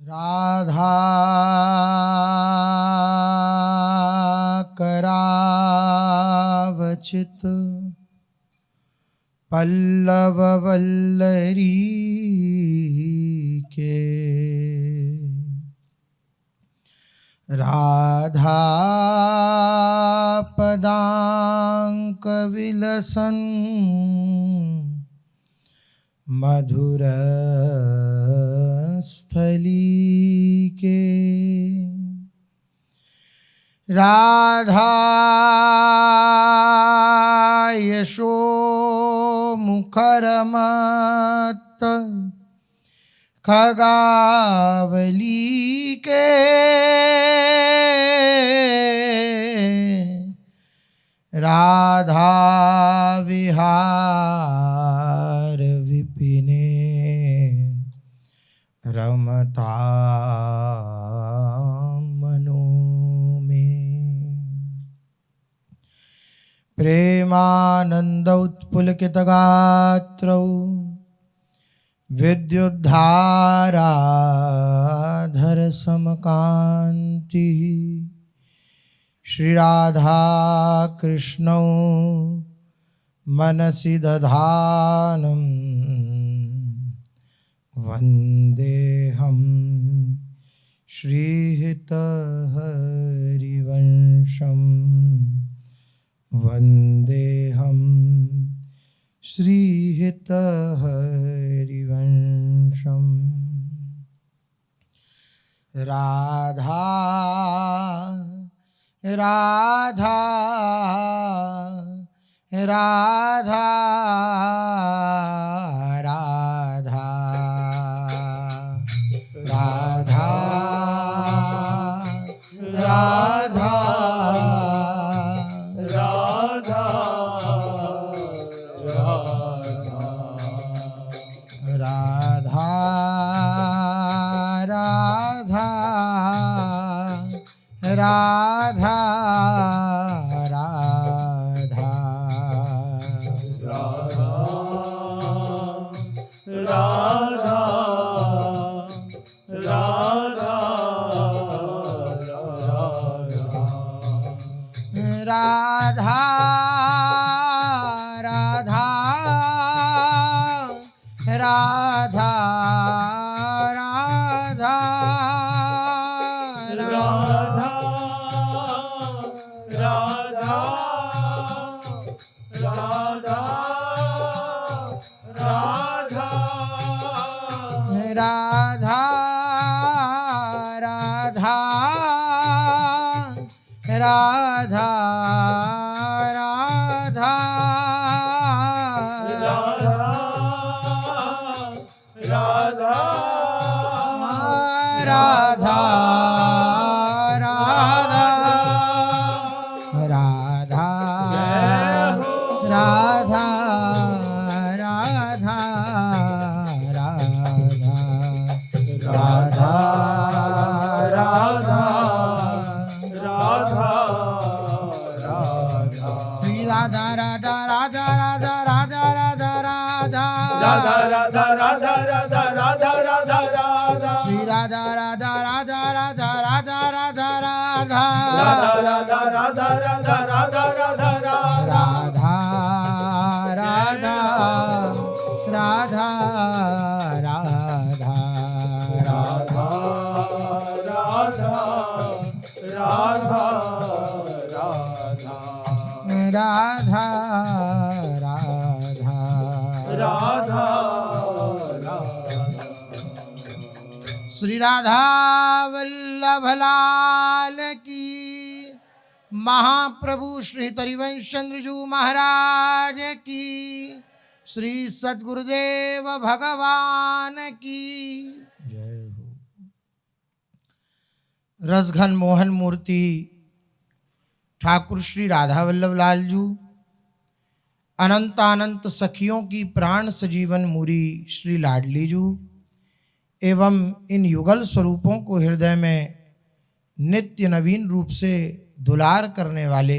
राधा करावचित पल्लव वल्लरी के, राधा पदांक विलसन मधुर स्थली के, राधा यशो मुखरमत खगावली के, राधा विहार विपिने रमता मनो में, प्रेमानंद उत्पुलकित गात्रौ विद्युद्धाराधर समकांति, श्री राधा कृष्णौ मनसि दधानं वन्देऽहं श्रीहितहरिवंशं, वन्देऽहं श्रीहितहरिवंशम्। राधा राधा राधा राधा राधा राधा राधा राधा राधा राधा श्री राधा वल्लभ लाल की, महाप्रभु श्री हरिवंश चंद्र जी महाराज की, श्री सद्गुरुदेव भगवान की जय हो। रसघन मोहन मूर्ति ठाकुर श्री राधा वल्लभ लाल जी, अनंतानंत सखियों की प्राण सजीवन मूरी श्री लाडली जी एवं इन युगल स्वरूपों को हृदय में नित्य नवीन रूप से दुलार करने वाले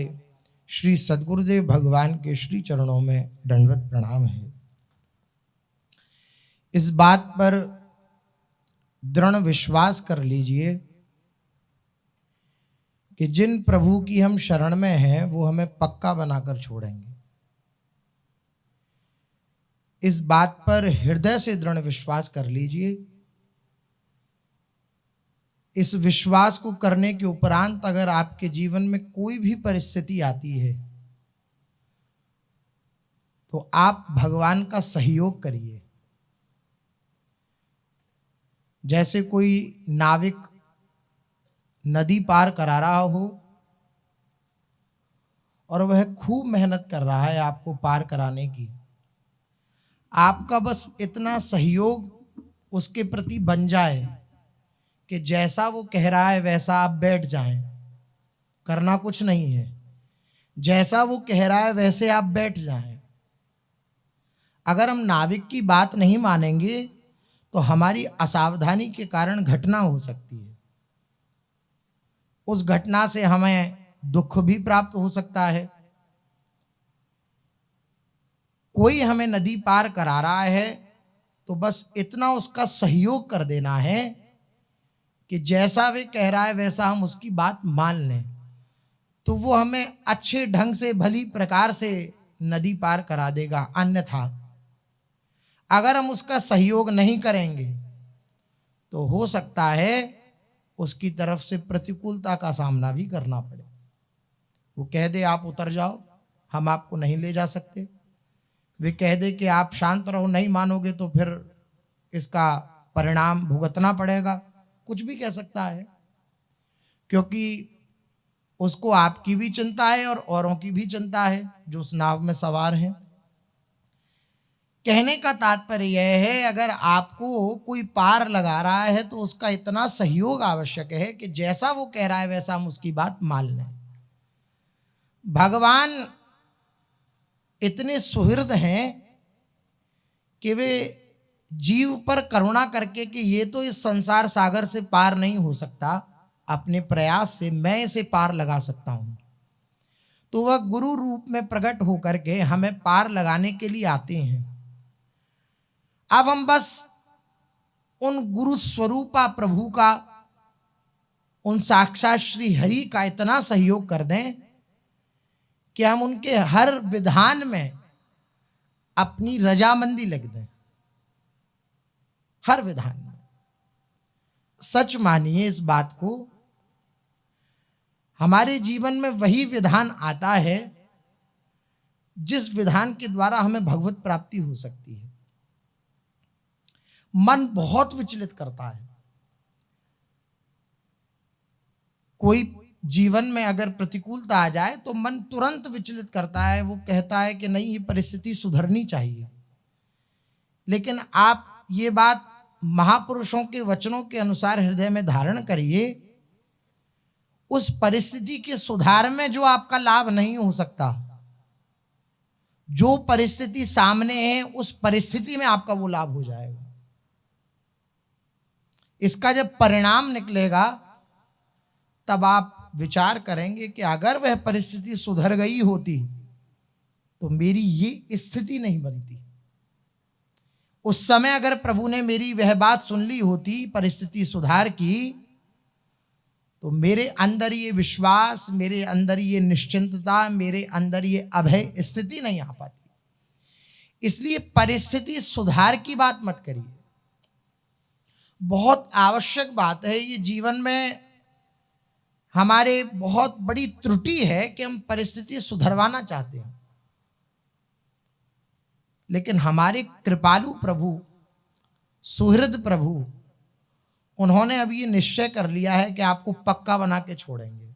श्री सद्गुरुदेव भगवान के श्री चरणों में दंडवत प्रणाम है। इस बात पर दृढ़ विश्वास कर लीजिए कि जिन प्रभु की हम शरण में हैं वो हमें पक्का बनाकर छोड़ेंगे। इस बात पर हृदय से दृढ़ विश्वास कर लीजिए। इस विश्वास को करने के उपरांत अगर आपके जीवन में कोई भी परिस्थिति आती है तो आप भगवान का सहयोग करिए। जैसे कोई नाविक नदी पार करा रहा हो और वह खूब मेहनत कर रहा है आपको पार कराने की, आपका बस इतना सहयोग उसके प्रति बन जाए कि जैसा वो कह रहा है वैसा आप बैठ जाएं, करना कुछ नहीं है, जैसा वो कह रहा है वैसे आप बैठ जाएं। अगर हम नाविक की बात नहीं मानेंगे तो हमारी असावधानी के कारण घटना हो सकती है। उस घटना से हमें दुख भी प्राप्त हो सकता है। कोई हमें नदी पार करा रहा है तो बस इतना उसका सहयोग कर देना है कि जैसा वे कह रहा है वैसा हम उसकी बात मान लें, तो वो हमें अच्छे ढंग से भली प्रकार से नदी पार करा देगा। अन्यथा अगर हम उसका सहयोग नहीं करेंगे तो हो सकता है उसकी तरफ से प्रतिकूलता का सामना भी करना पड़े। वो कह दे आप उतर जाओ, हम आपको नहीं ले जा सकते। वे कह दे कि आप शांत रहो, नहीं मानोगे तो फिर इसका परिणाम भुगतना पड़ेगा। कुछ भी कह सकता है, क्योंकि उसको आपकी भी चिंता है और औरों की भी चिंता है जो उस नाव में सवार हैं। कहने का तात्पर्य यह है, अगर आपको कोई पार लगा रहा है तो उसका इतना सहयोग आवश्यक है कि जैसा वो कह रहा है वैसा हम उसकी बात मान लें। भगवान इतने सुहृद हैं कि वे जीव पर करुणा करके कि ये तो इस संसार सागर से पार नहीं हो सकता, अपने प्रयास से मैं इसे पार लगा सकता हूं, तो वह गुरु रूप में प्रकट होकर के हमें पार लगाने के लिए आते हैं। अब हम बस उन गुरु स्वरूपा प्रभु का, उन साक्षात श्री हरि का इतना सहयोग कर दें कि हम उनके हर विधान में अपनी रजामंदी लिख दें, हर विधान में। सच मानिए इस बात को, हमारे जीवन में वही विधान आता है जिस विधान के द्वारा हमें भगवत प्राप्ति हो सकती है। मन बहुत विचलित करता है। कोई जीवन में अगर प्रतिकूलता आ जाए तो मन तुरंत विचलित करता है। वो कहता है कि नहीं, ये परिस्थिति सुधरनी चाहिए। लेकिन आप ये बात महापुरुषों के वचनों के अनुसार हृदय में धारण करिए, उस परिस्थिति के सुधार में जो आपका लाभ नहीं हो सकता, जो परिस्थिति सामने है उस परिस्थिति में आपका वो लाभ हो जाएगा। इसका जब परिणाम निकलेगा तब आप विचार करेंगे कि अगर वह परिस्थिति सुधर गई होती तो मेरी ये स्थिति नहीं बनती। उस समय अगर प्रभु ने मेरी वह बात सुन ली होती, परिस्थिति सुधार की, तो मेरे अंदर ये विश्वास, मेरे अंदर ये निश्चिंतता, मेरे अंदर ये अभय स्थिति नहीं आ पाती। इसलिए परिस्थिति सुधार की बात मत करिए। बहुत आवश्यक बात है, ये जीवन में हमारे बहुत बड़ी त्रुटि है कि हम परिस्थिति सुधरवाना चाहते हैं, लेकिन हमारे कृपालु प्रभु, सुहृद प्रभु, उन्होंने अब ये निश्चय कर लिया है कि आपको पक्का बना के छोड़ेंगे।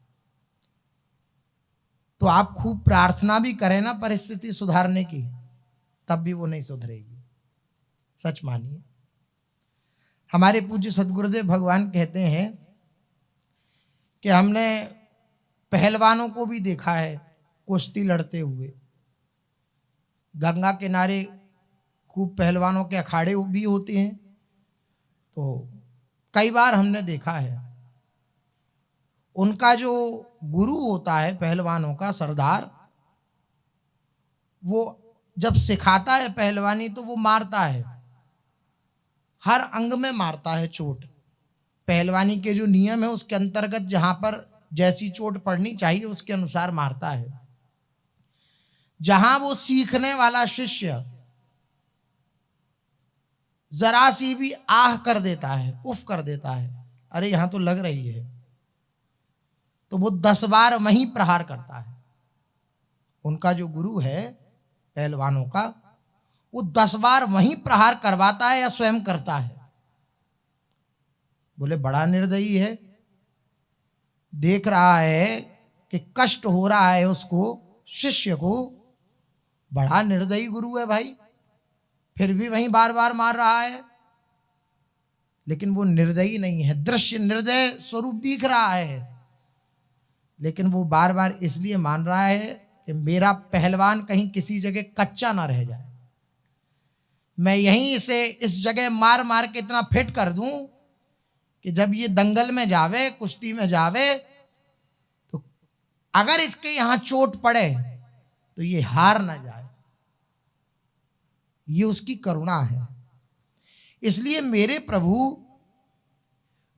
तो आप खूब प्रार्थना भी करें ना परिस्थिति सुधारने की, तब भी वो नहीं सुधरेगी। सच मानिए। हमारे पूज्य सदगुरुदेव भगवान कहते हैं कि हमने पहलवानों को भी देखा है कुश्ती लड़ते हुए। गंगा किनारे खूब पहलवानों के अखाड़े भी होते हैं, तो कई बार हमने देखा है उनका जो गुरु होता है पहलवानों का, सरदार, वो जब सिखाता है पहलवानी तो वो मारता है, हर अंग में मारता है चोट। पहलवानी के जो नियम है उसके अंतर्गत जहां पर जैसी चोट पड़नी चाहिए उसके अनुसार मारता है। जहां वो सीखने वाला शिष्य जरा सी भी आह कर देता है, उफ कर देता है, अरे यहां तो लग रही है, तो वो 10 बार वहीं प्रहार करता है। उनका जो गुरु है पहलवानों का, वो 10 बार वहीं प्रहार करवाता है या स्वयं करता है। बोले बड़ा निर्दयी है, देख रहा है कि कष्ट हो रहा है उसको, शिष्य को, बड़ा निर्दयी गुरु है भाई, फिर भी वहीं बार बार मार रहा है। लेकिन वो निर्दयी नहीं है, दृश्य निर्दय स्वरूप दिख रहा है, लेकिन वो बार बार इसलिए मान रहा है कि मेरा पहलवान कहीं किसी जगह कच्चा ना रह जाए, मैं यहीं इसे इस जगह मार मार के इतना फिट कर दूं कि जब ये दंगल में जावे, कुश्ती में जावे, तो अगर इसके यहां चोट पड़े तो ये हार ना जाए। ये उसकी करुणा है। इसलिए मेरे प्रभु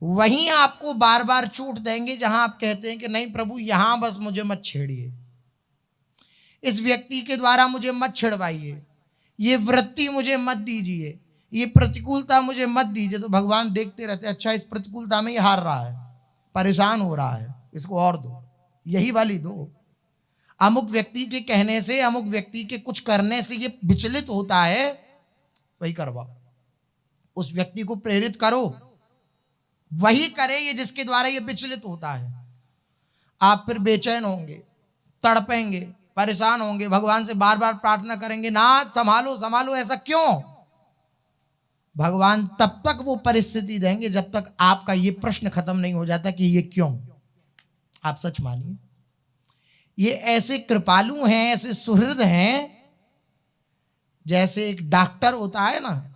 वहीं आपको बार बार चोट देंगे जहां आप कहते हैं कि नहीं प्रभु यहां बस मुझे मत छेड़िए, इस व्यक्ति के द्वारा मुझे मत छिड़वाइए, ये वृत्ति मुझे मत दीजिए, ये प्रतिकूलता मुझे मत दीजिए। तो भगवान देखते रहते, अच्छा इस प्रतिकूलता में ये हार रहा है, परेशान हो रहा है, इसको और दो, यही वाली दो। अमुक व्यक्ति के कहने से, अमुक व्यक्ति के कुछ करने से ये विचलित होता है, वही करवाओ, उस व्यक्ति को प्रेरित करो, वही करे ये जिसके द्वारा ये विचलित होता है। आप फिर बेचैन होंगे, तड़पेंगे, परेशान होंगे, भगवान से बार बार प्रार्थना करेंगे, नाथ संभालो संभालो, ऐसा क्यों? भगवान तब तक वो परिस्थिति देंगे जब तक आपका ये प्रश्न खत्म नहीं हो जाता कि ये क्यों। आप सच मानिए, ये ऐसे कृपालु हैं, ऐसे सुहृद हैं, जैसे एक डॉक्टर होता है ना,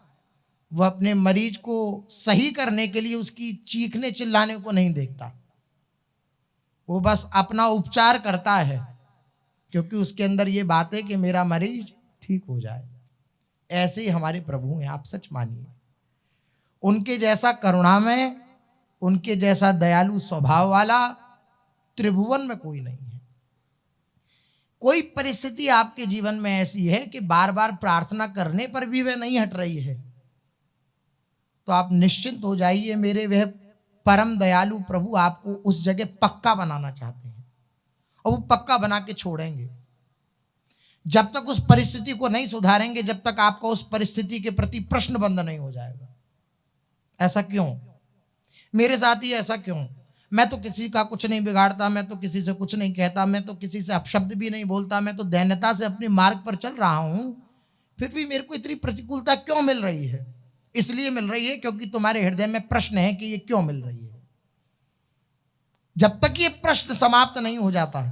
वह अपने मरीज को सही करने के लिए उसकी चीखने चिल्लाने को नहीं देखता, वो बस अपना उपचार करता है, क्योंकि उसके अंदर ये बात है कि मेरा मरीज ठीक हो जाए। ऐसे ही हमारे प्रभु हैं, आप सच मानिए। उनके जैसा करुणामय, उनके जैसा दयालु स्वभाव वाला त्रिभुवन में कोई नहीं है। कोई परिस्थिति आपके जीवन में ऐसी है कि बार बार प्रार्थना करने पर भी वह नहीं हट रही है, तो आप निश्चिंत हो जाइए, मेरे वह परम दयालु प्रभु आपको उस जगह पक्का बनाना चाहते हैं, और वो पक्का बना के छोड़ेंगे। जब तक उस परिस्थिति को नहीं सुधारेंगे, जब तक आपका उस परिस्थिति के प्रति प्रश्न बंद नहीं हो जाएगा। ऐसा क्यों मेरे साथ ही, ऐसा क्यों? मैं तो किसी का कुछ नहीं बिगाड़ता, मैं तो किसी से कुछ नहीं कहता, मैं तो किसी से अपशब्द भी नहीं बोलता, मैं तो दैन्यता से अपने मार्ग पर चल रहा हूं, फिर भी मेरे को इतनी प्रतिकूलता क्यों मिल रही है? इसलिए मिल रही है क्योंकि तुम्हारे हृदय में प्रश्न है कि ये क्यों मिल रही है। जब तक ये प्रश्न समाप्त नहीं हो जाता,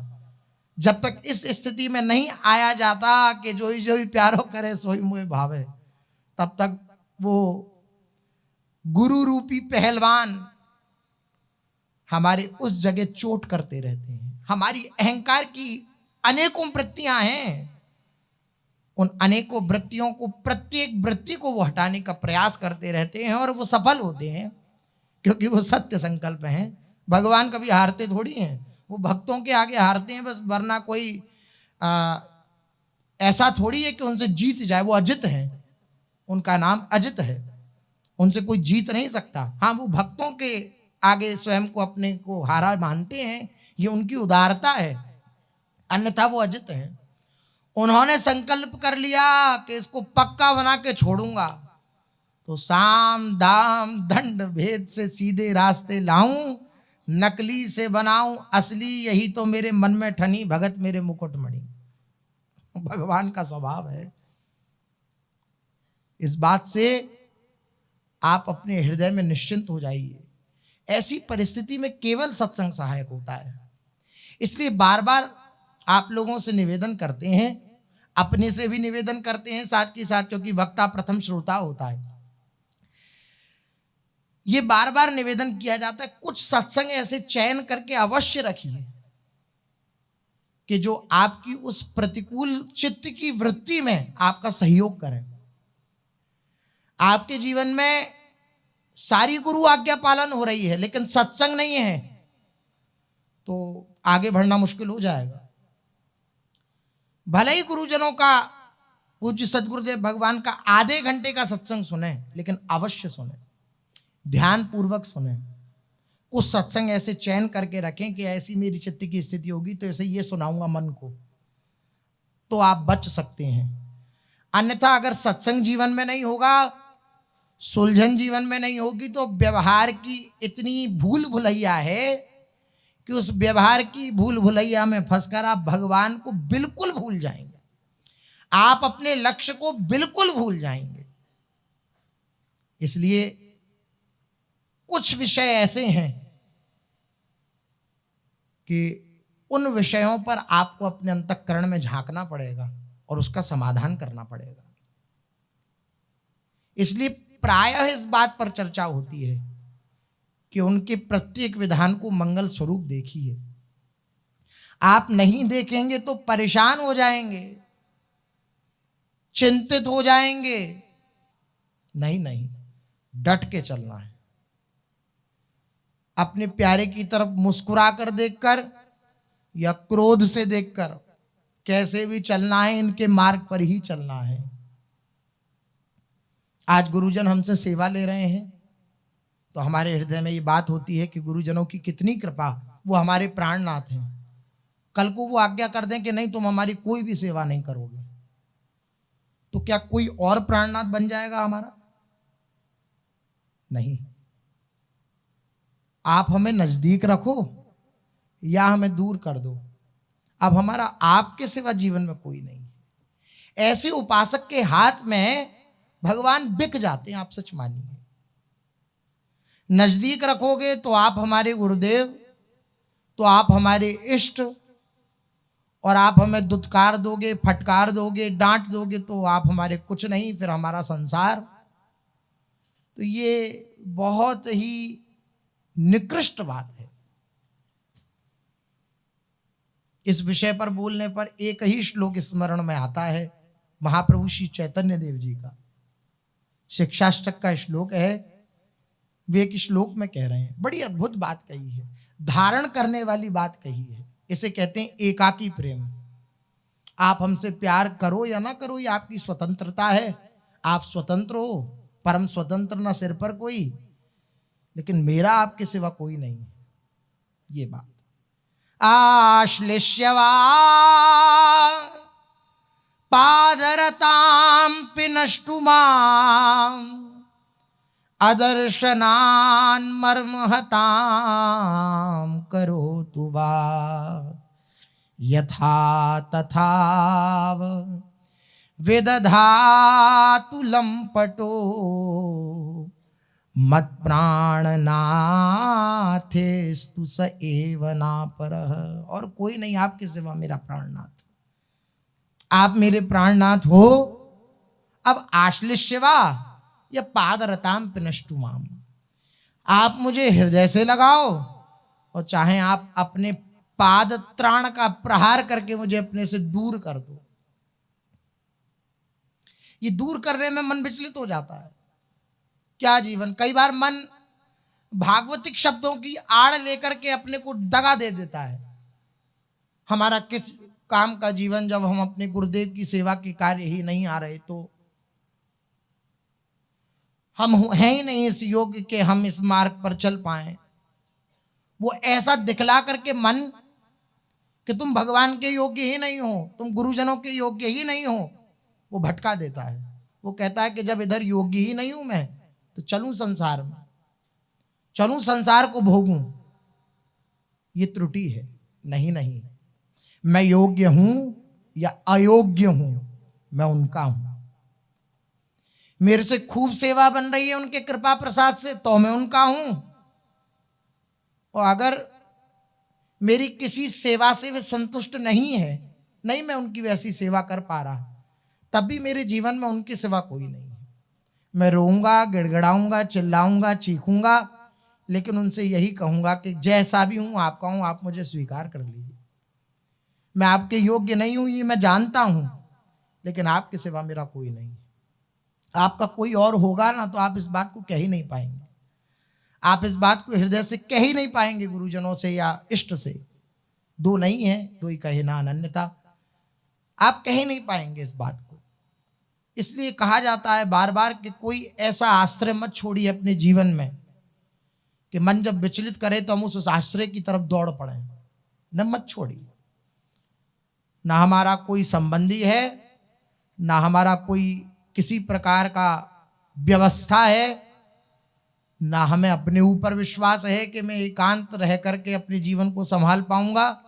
जब तक इस स्थिति में नहीं आया जाता कि जो ही प्यारो करे सोई मोहे भावे, तब तक वो गुरु रूपी पहलवान हमारे उस जगह चोट करते रहते हैं। हमारी अहंकार की अनेकों वृत्तियां हैं, उन अनेकों वृत्तियों को, प्रत्येक वृत्ति को वो हटाने का प्रयास करते रहते हैं, और वो सफल होते हैं क्योंकि वो सत्य संकल्प हैं। भगवान कभी हारते थोड़ी हैं, वो भक्तों के आगे हारते हैं बस, वरना कोई ऐसा थोड़ी है कि उनसे जीत जाए। वो अजित हैं, उनका नाम अजित है, उनसे कोई जीत नहीं सकता। हाँ, वो भक्तों के आगे स्वयं को, अपने को हारा मानते हैं, ये उनकी उदारता है, अन्यथा वो अजित हैं। उन्होंने संकल्प कर लिया कि इसको पक्का बना के छोड़ूंगा, तो साम दाम दंड भेद से सीधे रास्ते लाऊं, नकली से बनाऊं असली, यही तो मेरे मन में ठनी भगत मेरे मुकुटमणि। भगवान का स्वभाव है। इस बात से आप अपने हृदय में निश्चिंत हो जाइए। ऐसी परिस्थिति में केवल सत्संग सहायक होता है। इसलिए बार बार आप लोगों से निवेदन करते हैं, अपने से भी निवेदन करते हैं साथ के साथ, क्योंकि वक्ता प्रथम श्रोता होता है। ये बार बार निवेदन किया जाता है, कुछ सत्संग ऐसे चयन करके अवश्य रखिए कि जो आपकी उस प्रतिकूल चित्त की वृत्ति में आपका सहयोग करें। आपके जीवन में सारी गुरु आज्ञा पालन हो रही है लेकिन सत्संग नहीं है तो आगे बढ़ना मुश्किल हो जाएगा। भले ही गुरुजनों का, पूज्य सदगुरुदेव भगवान का आधे घंटे का सत्संग सुने, लेकिन अवश्य सुने, ध्यान पूर्वक सुने। कुछ सत्संग ऐसे चयन करके रखें कि ऐसी मेरी चित्त की स्थिति होगी तो ऐसे ये सुनाऊंगा मन को, तो आप बच सकते हैं। अन्यथा अगर सत्संग जीवन में नहीं होगा, सुलझन जीवन में नहीं होगी, तो व्यवहार की इतनी भूल भुलैया है कि उस व्यवहार की भूल भुलैया में फंसकर आप भगवान को बिल्कुल भूल जाएंगे, आप अपने लक्ष्य को बिल्कुल भूल जाएंगे। इसलिए कुछ विषय ऐसे हैं कि उन विषयों पर आपको अपने अंतःकरण में झांकना पड़ेगा और उसका समाधान करना पड़ेगा। इसलिए प्रायः इस बात पर चर्चा होती है कि उनके प्रत्येक विधान को मंगल स्वरूप देखिए। आप नहीं देखेंगे तो परेशान हो जाएंगे, चिंतित हो जाएंगे। नहीं नहीं, डट के चलना है। अपने प्यारे की तरफ मुस्कुरा कर देखकर या क्रोध से देखकर, कैसे भी चलना है, इनके मार्ग पर ही चलना है। आज गुरुजन हमसे सेवा ले रहे हैं तो हमारे हृदय में ये बात होती है कि गुरुजनों की कितनी कृपा, वो हमारे प्राणनाथ हैं। कल को वो आज्ञा कर दें कि नहीं तुम हमारी कोई भी सेवा नहीं करोगे, तो क्या कोई और प्राणनाथ बन जाएगा हमारा? नहीं। आप हमें नजदीक रखो या हमें दूर कर दो, अब हमारा आपके सिवा जीवन में कोई नहीं है। ऐसे उपासक के हाथ में भगवान बिक जाते हैं, आप सच मानिए। नजदीक रखोगे तो आप हमारे गुरुदेव, तो आप हमारे इष्ट, और आप हमें दुत्कार दोगे, फटकार दोगे, डांट दोगे तो आप हमारे कुछ नहीं, फिर हमारा संसार। तो ये बहुत ही निकृष्ट बात है। इस विषय पर बोलने पर एक ही श्लोक स्मरण में आता है, महाप्रभु श्री चैतन्य देव जी का शिक्षाष्टक का श्लोक है। वे एक श्लोक में कह रहे हैं, बड़ी अद्भुत बात कही है, धारण करने वाली बात कही है। इसे कहते हैं एकाकी प्रेम। आप हमसे प्यार करो या ना करो, ये आपकी स्वतंत्रता है। आप स्वतंत्र हो, परम स्वतंत्र, ना सिर पर कोई, लेकिन मेरा आपके सिवा कोई नहीं है। ये बात आश्लिष्यवा पादरतां पिनष्टुमां अदर्शनान् मर्महतां करोतु वा यथा तथाव विदधातु लंपटो मत प्राणनाथेस्तु स एव नापरः। और कोई नहीं आपके सिवा मेरा प्राणनाथ, आप मेरे प्राणनाथ हो। अब आश्लिष्यवा या पादरताम पिनष्टुमाम, आप मुझे हृदय से लगाओ और चाहे आप अपने पाद त्राण का प्रहार करके मुझे अपने से दूर कर दो। ये दूर करने में मन विचलित हो जाता है। क्या जीवन, कई बार मन भागवतिक शब्दों की आड़ लेकर के अपने को दगा दे देता है। हमारा किस काम का जीवन, जब हम अपने गुरुदेव की सेवा के कार्य ही नहीं आ रहे, तो हम हैं ही नहीं इस योग्य के हम इस मार्ग पर चल पाए। वो ऐसा दिखला करके मन कि तुम भगवान के योग्य ही नहीं हो, तुम गुरुजनों के योग्य ही नहीं हो, वो भटका देता है। वो कहता है कि जब इधर योग्य ही नहीं हूं मैं, तो चलूं संसार में, चलूं संसार को भोगूं। ये त्रुटि है। नहीं नहीं, मैं योग्य हूं या अयोग्य हूं, मैं उनका हूं। मेरे से खूब सेवा बन रही है उनके कृपा प्रसाद से, तो मैं उनका हूं। और अगर मेरी किसी सेवा से वे संतुष्ट नहीं है, नहीं मैं उनकी वैसी सेवा कर पा रहा, तब भी मेरे जीवन में उनके सिवा कोई नहीं है। मैं रोऊंगा, गिड़गिड़ाऊंगा, चिल्लाऊंगा, चीखूंगा, लेकिन उनसे यही कहूंगा कि जैसा भी हूं आपका हूं, आप मुझे स्वीकार कर लीजिए। मैं आपके योग्य नहीं हूं, ये मैं जानता हूं, लेकिन आपके सिवा मेरा कोई नहीं है। आपका कोई और होगा ना, तो आप इस बात को कह ही नहीं पाएंगे। आप इस बात को हृदय से कह ही नहीं पाएंगे गुरुजनों से या इष्ट से। दो नहीं है, दो ही कहे ना अनन्यता। आप कह ही नहीं पाएंगे इस बात को। इसलिए कहा जाता है बार बार कि कोई ऐसा आश्रय मत छोड़िए अपने जीवन में कि मन जब विचलित करे तो हम उस आश्रय की तरफ दौड़ पड़े। न मत छोड़िए। ना हमारा कोई संबंधी है, ना हमारा कोई किसी प्रकार का व्यवस्था है, ना हमें अपने ऊपर विश्वास है कि मैं एकांत रह करके अपने जीवन को संभाल पाऊंगा।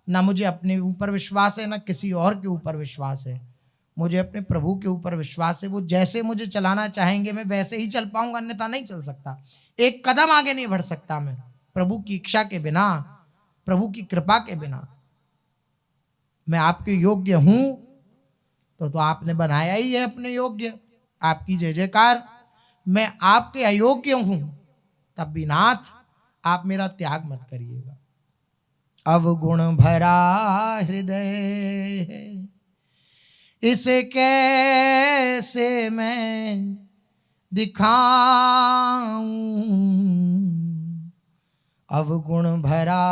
ना मुझे अपने ऊपर विश्वास है, ना किसी और के ऊपर विश्वास है। मुझे अपने प्रभु के ऊपर विश्वास है। वो जैसे मुझे चलाना चाहेंगे मैं वैसे ही चल पाऊंगा, अन्यथा नहीं चल सकता। एक कदम आगे नहीं बढ़ सकता मैं प्रभु की इच्छा के बिना, प्रभु की कृपा के बिना। मैं आपके योग्य हूं तो आपने बनाया ही है अपने योग्य। आपकी जय जयकार। मैं आपके अयोग्य हूं तब भी नाथ आप मेरा त्याग मत करिएगा। अवगुण भरा हृदय है, इसे कैसे मैं दिखाऊं। अवगुण भरा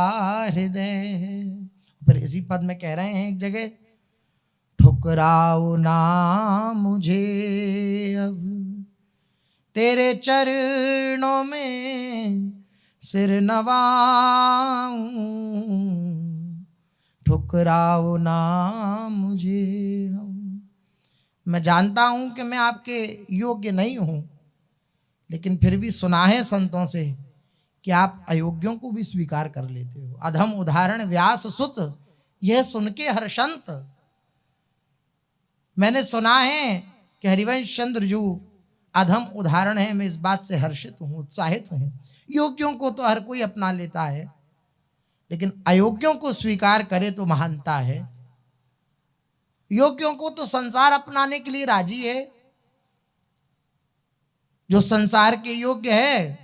हृदय। फिर इसी पद में कह रहे हैं एक जगह, ठुकराओ ना मुझे अब तेरे चरणों में सिर नवाऊं। ठुकराओ ना मुझे। मैं जानता हूं कि मैं आपके योग्य नहीं हूं, लेकिन फिर भी सुना है संतों से कि आप अयोग्यों को भी स्वीकार कर लेते हो। अधम उदाहरण व्यास सुत, यह सुन के हर्षंत। मैंने सुना है कि हरिवंश चंद्र जी अधम उदाहरण है। मैं इस बात से हर्षित हूं, उत्साहित हूं। योग्यों को तो हर कोई अपना लेता है, लेकिन अयोग्यों को स्वीकार करे तो महानता है। योग्यों को तो संसार अपनाने के लिए राजी है। जो संसार के योग्य है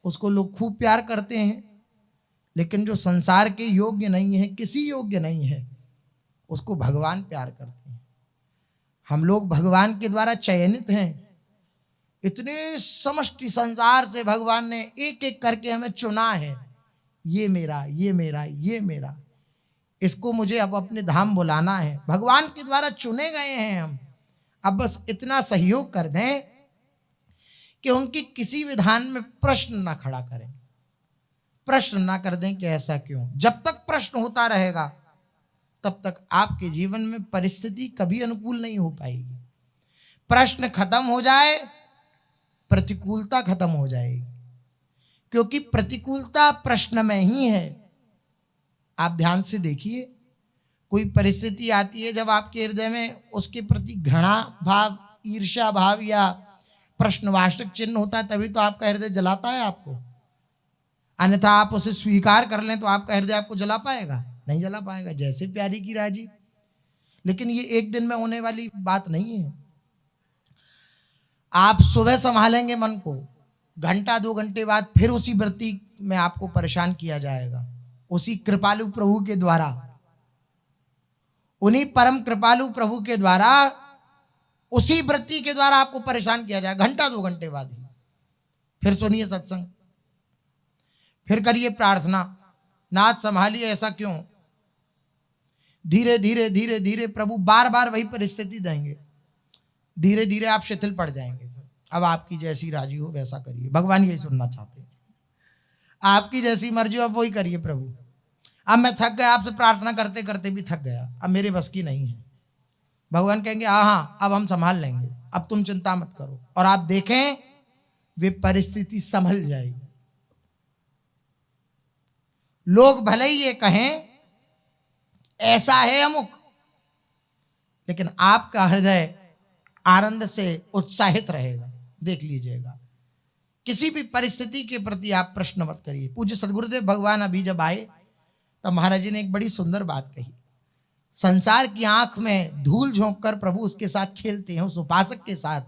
उसको लोग खूब प्यार करते हैं, लेकिन जो संसार के योग्य नहीं है, किसी योग्य नहीं है, उसको भगवान प्यार करते हैं। हम लोग भगवान के द्वारा चयनित हैं। इतने समष्टि संसार से भगवान ने एक एक करके हमें चुना है। ये मेरा, ये मेरा, ये मेरा, इसको मुझे अब अपने धाम बुलाना है। भगवान के द्वारा चुने गए हैं हम। अब बस इतना सहयोग कर दें कि उनकी किसी विधान में प्रश्न ना खड़ा करें, प्रश्न ना कर दें कि ऐसा क्यों। जब तक प्रश्न होता रहेगा तब तक आपके जीवन में परिस्थिति कभी अनुकूल नहीं हो पाएगी। प्रश्न खत्म हो जाए, प्रतिकूलता खत्म हो जाएगी, क्योंकि प्रतिकूलता प्रश्न में ही है। आप ध्यान से देखिए, कोई परिस्थिति आती है जब आपके हृदय में उसके प्रति घृणा भाव, ईर्ष्या भाव या प्रश्नवाचक चिन्ह होता है, तभी तो आपका हृदय जलाता है आपको। अन्यथा आप उसे स्वीकार कर लें तो आपका हृदय आपको जला पाएगा? नहीं जला पाएगा। जैसे प्यारी की राजी। लेकिन ये एक दिन में होने वाली बात नहीं है। आप सुबह संभालेंगे मन को, घंटा 2 घंटे बाद फिर उसी वृत्ति में आपको परेशान किया जाएगा, उसी कृपालु प्रभु के द्वारा। उन्हीं परम कृपालु प्रभु के द्वारा, उसी वृत्ति के द्वारा आपको परेशान किया जाएगा घंटा 2 घंटे बाद ही। फिर सुनिए सत्संग, फिर करिए प्रार्थना, नाथ संभालिए, ऐसा क्यों। धीरे धीरे धीरे धीरे प्रभु बार बार वही परिस्थिति देंगे। धीरे धीरे आप शिथिल पड़ जाएंगे। अब आपकी जैसी राजी हो वैसा करिए। भगवान यही सुनना चाहते हैं। आपकी जैसी मर्जी हो अब वही करिए प्रभु। अब मैं थक गया, आपसे प्रार्थना करते करते भी थक गया, अब मेरे बस की नहीं है। भगवान कहेंगे हाँ अब हम संभाल लेंगे, अब तुम चिंता मत करो। और आप देखें वे परिस्थिति संभल जाएगी। लोग भले ही ये कहें ऐसा है अमुक, लेकिन आपका हृदय आनंद से उत्साहित रहेगा। देख लीजिएगा, किसी भी परिस्थिति के प्रति आप प्रश्न मत करिए। पूज्य सदगुरुदेव भगवान अभी जब आए तब महाराज जी ने एक बड़ी सुंदर बात कही। संसार की आंख में धूल झोंक कर प्रभु उसके साथ खेलते हैं, उस उपासक के साथ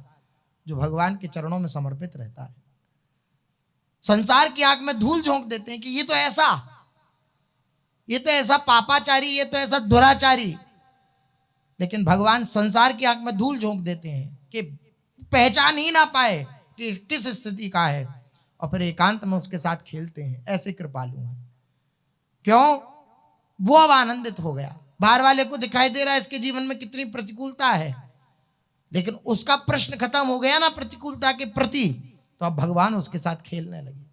जो भगवान के चरणों में समर्पित रहता है। संसार की आंख में धूल झोंक देते हैं कि ये तो ऐसा पापाचारी, ये तो ऐसा दुराचारी। लेकिन भगवान संसार की आंख में धूल झोंक देते हैं कि पहचान ही ना पाए कि किस स्थिति का है। और फिर एकांत में उसके साथ खेलते हैं, ऐसे कृपालु हैं। क्यों? वो अब आनंदित हो गया। बाहर वाले को दिखाई दे रहा है इसके जीवन में कितनी प्रतिकूलता है, लेकिन उसका प्रश्न खत्म हो गया ना प्रतिकूलता के प्रति, तो अब भगवान उसके साथ खेलने लगे।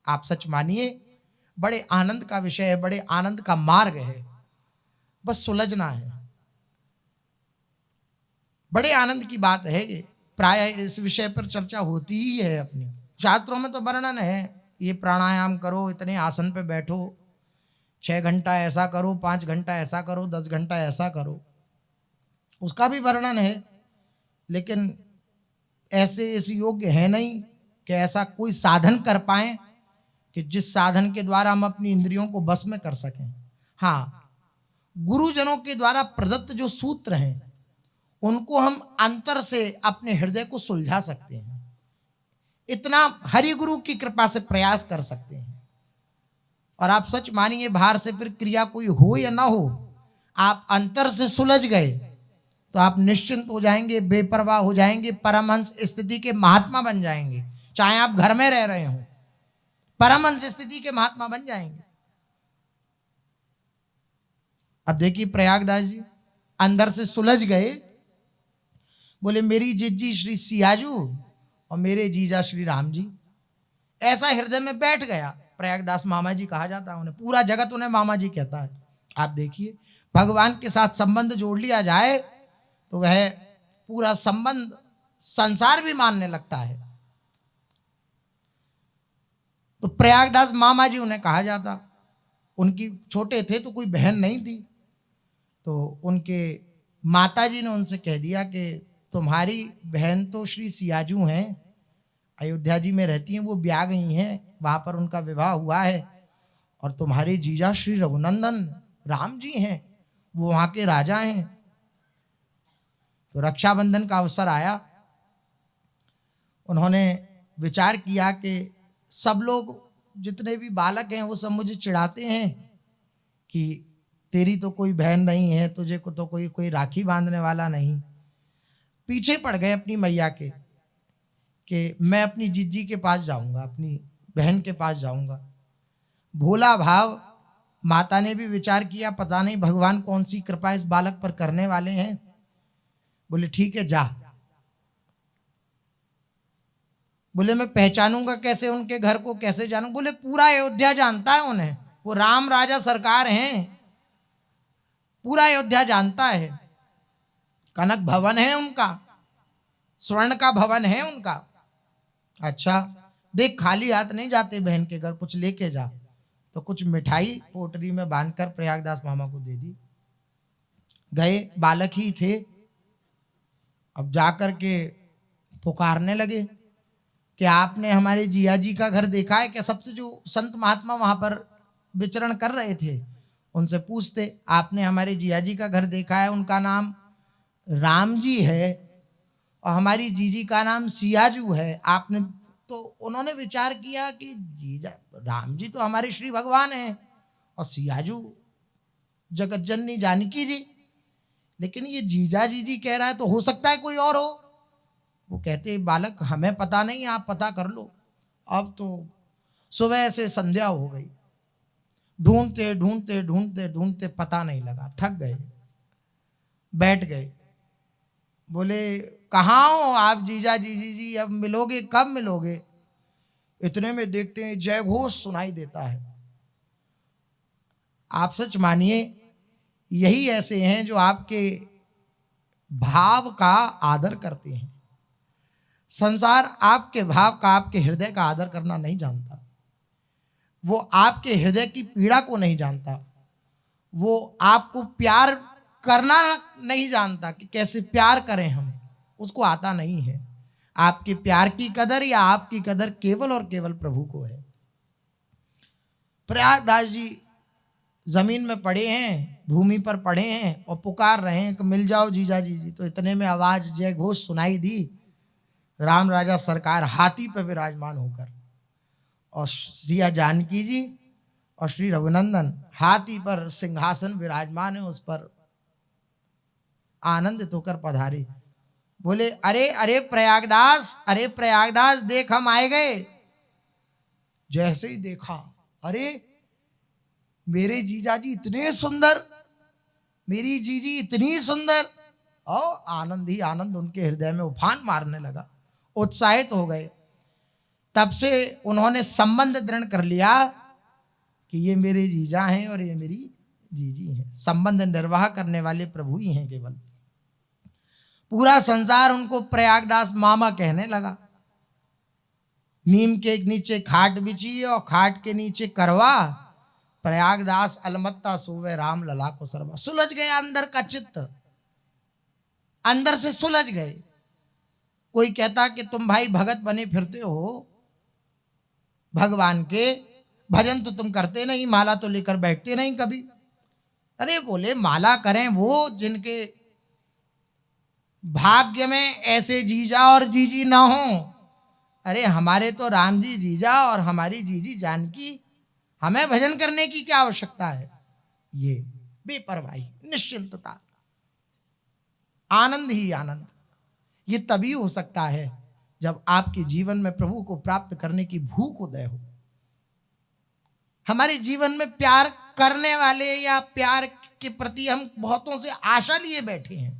आप सच मानिए, बड़े आनंद का विषय है, बड़े आनंद का मार्ग है, बस सुलझना है। बड़े आनंद की बात है ये। प्राय इस विषय पर चर्चा होती ही है अपनी शास्त्रों में, तो वर्णन है, ये प्राणायाम करो, इतने आसन पे बैठो, 6 घंटा ऐसा करो, 5 घंटा ऐसा करो, 10 घंटा ऐसा करो, उसका भी वर्णन है। लेकिन ऐसे इस योग्य है नहीं कि ऐसा कोई साधन कर पाए कि जिस साधन के द्वारा हम अपनी इंद्रियों को बस में कर सकें। हाँ, गुरुजनों के द्वारा प्रदत्त जो सूत्र हैं उनको हम अंतर से अपने हृदय को सुलझा सकते हैं, इतना हरि गुरु की कृपा से प्रयास कर सकते हैं। और आप सच मानिए, बाहर से फिर क्रिया कोई हो या ना हो, आप अंतर से सुलझ गए तो आप निश्चिंत हो जाएंगे, बेपरवाह हो जाएंगे, परमहंस स्थिति के महात्मा बन जाएंगे। चाहे आप घर में रह रहे हो, परमहंस स्थिति के महात्मा बन जाएंगे। अब देखिए प्रयागदास जी अंदर से सुलझ गए, बोले मेरी जिज्जी श्री सियाजू और मेरे जीजा श्री राम जी, ऐसा हृदय में बैठ गया। प्रयागदास मामा जी कहा जाता है उन्हें, पूरा जगत उन्हें मामा जी कहता है। आप देखिए, भगवान के साथ संबंध जोड़ लिया जाए तो वह पूरा संबंध संसार भी मानने लगता है। तो प्रयागदास मामा जी उन्हें कहा जाता। उनकी छोटे थे तो कोई बहन नहीं थी, तो उनके माता जी ने उनसे कह दिया कि तुम्हारी बहन तो श्री सियाजू हैं, अयोध्या जी में रहती हैं, वो ब्याह गई हैं, वहां पर उनका विवाह हुआ है, और तुम्हारे जीजा श्री रघुनंदन राम जी हैं, वो वहां के राजा हैं। तो रक्षाबंधन का अवसर आया, उन्होंने विचार किया कि सब लोग जितने भी बालक हैं वो सब मुझे चिढ़ाते हैं कि तेरी तो कोई बहन नहीं है, तुझे को तो कोई राखी बांधने वाला नहीं। पीछे पड़ गए अपनी मैया के कि मैं अपनी जिज्जी के पास जाऊंगा, अपनी बहन के पास जाऊंगा। भोला भाव माता ने भी विचार किया, पता नहीं भगवान कौन सी कृपा इस बालक पर करने वाले हैं। बोले ठीक है जा। बोले मैं पहचानूंगा कैसे उनके घर को, कैसे जानूं? बोले पूरा अयोध्या जानता है उन्हें, वो राम राजा सरकार हैं, पूरा अयोध्या जानता है। कनक भवन है उनका, स्वर्ण का भवन है उनका। अच्छा देख, खाली हाथ नहीं जाते बहन के घर, कुछ लेके जा। तो कुछ मिठाई पोटरी में बांधकर प्रयागदास मामा को दे दी। गए, बालक ही थे। अब जाकर के पुकारने लगे कि आपने हमारे जिया जी का घर देखा है क्या? सबसे जो संत महात्मा वहां पर विचरण कर रहे थे उनसे पूछते, आपने हमारे जिया जी का घर देखा है? उनका नाम राम जी है और हमारी जीजी का नाम सियाजू है। आपने तो उन्होंने विचार किया कि जीजा राम जी तो हमारे श्री भगवान हैं और सियाजू जगत जननी जानकी जी, लेकिन ये जीजा जीजी कह रहा है तो हो सकता है कोई और हो। वो कहते बालक हमें पता नहीं, आप पता कर लो। अब तो सुबह से संध्या हो गई, ढूंढते ढूंढते ढूंढते ढूंढते पता नहीं लगा, थक गए, बैठ गए। बोले कहाँ हो आप जीजा जीजी जी, अब मिलोगे, कब मिलोगे? इतने में देखते हैं जय घोष सुनाई देता है। आप सच मानिए, यही ऐसे हैं जो आपके भाव का आदर करते हैं। संसार आपके भाव का, आपके हृदय का आदर करना नहीं जानता। वो आपके हृदय की पीड़ा को नहीं जानता, वो आपको प्यार करना नहीं जानता कि कैसे प्यार करें हम, उसको आता नहीं है। आपके प्यार की कदर या आपकी कदर केवल और केवल प्रभु को है। प्रयागदास जी जमीन में पड़े हैं, भूमि पर पड़े हैं और पुकार रहे हैं कि मिल जाओ जीजा जी जी। तो इतने में आवाज जय घोष सुनाई दी। राम राजा सरकार हाथी पर विराजमान होकर, और सिया जानकी जी और श्री रघुनंदन हाथी पर सिंहासन विराजमान है, उस पर आनंदित होकर पधारे। बोले अरे अरे प्रयागदास, अरे प्रयागदास देख हम आए गए। जैसे ही देखा, अरे मेरे जीजा जी इतने सुंदर, मेरी जीजी इतनी सुंदर, और आनंद ही आनंद उनके हृदय में उफान मारने लगा, उत्साहित हो गए। तब से उन्होंने संबंध दृढ़ कर लिया कि ये मेरे जीजा हैं और ये मेरी जीजी हैं। संबंध निर्वाह करने वाले प्रभु ही हैं केवल। पूरा संसार उनको प्रयागदास मामा कहने लगा। नीम के नीचे खाट बिछी और खाट के नीचे करवा, प्रयागदास अलमत्ता सोवे राम लला को सरवा। सुलझ गया अंदर का चित्त, अंदर से सुलझ गए। कोई कहता कि तुम भाई भगत बने फिरते हो भगवान के, भजन तो तुम करते नहीं, माला तो लेकर बैठते नहीं कभी। अरे बोले माला करें वो जिनके भाग्य में ऐसे जीजा और जीजी ना हो। अरे हमारे तो राम जी जीजा और हमारी जीजी जानकी, हमें भजन करने की क्या आवश्यकता है। ये बेपरवाही, निश्चिंतता, आनंद ही आनंद। ये तभी हो सकता है जब आपके जीवन में प्रभु को प्राप्त करने की भूख उदय हो। हमारे जीवन में प्यार करने वाले या प्यार के प्रति हम बहुतों से आशा लिए बैठे हैं,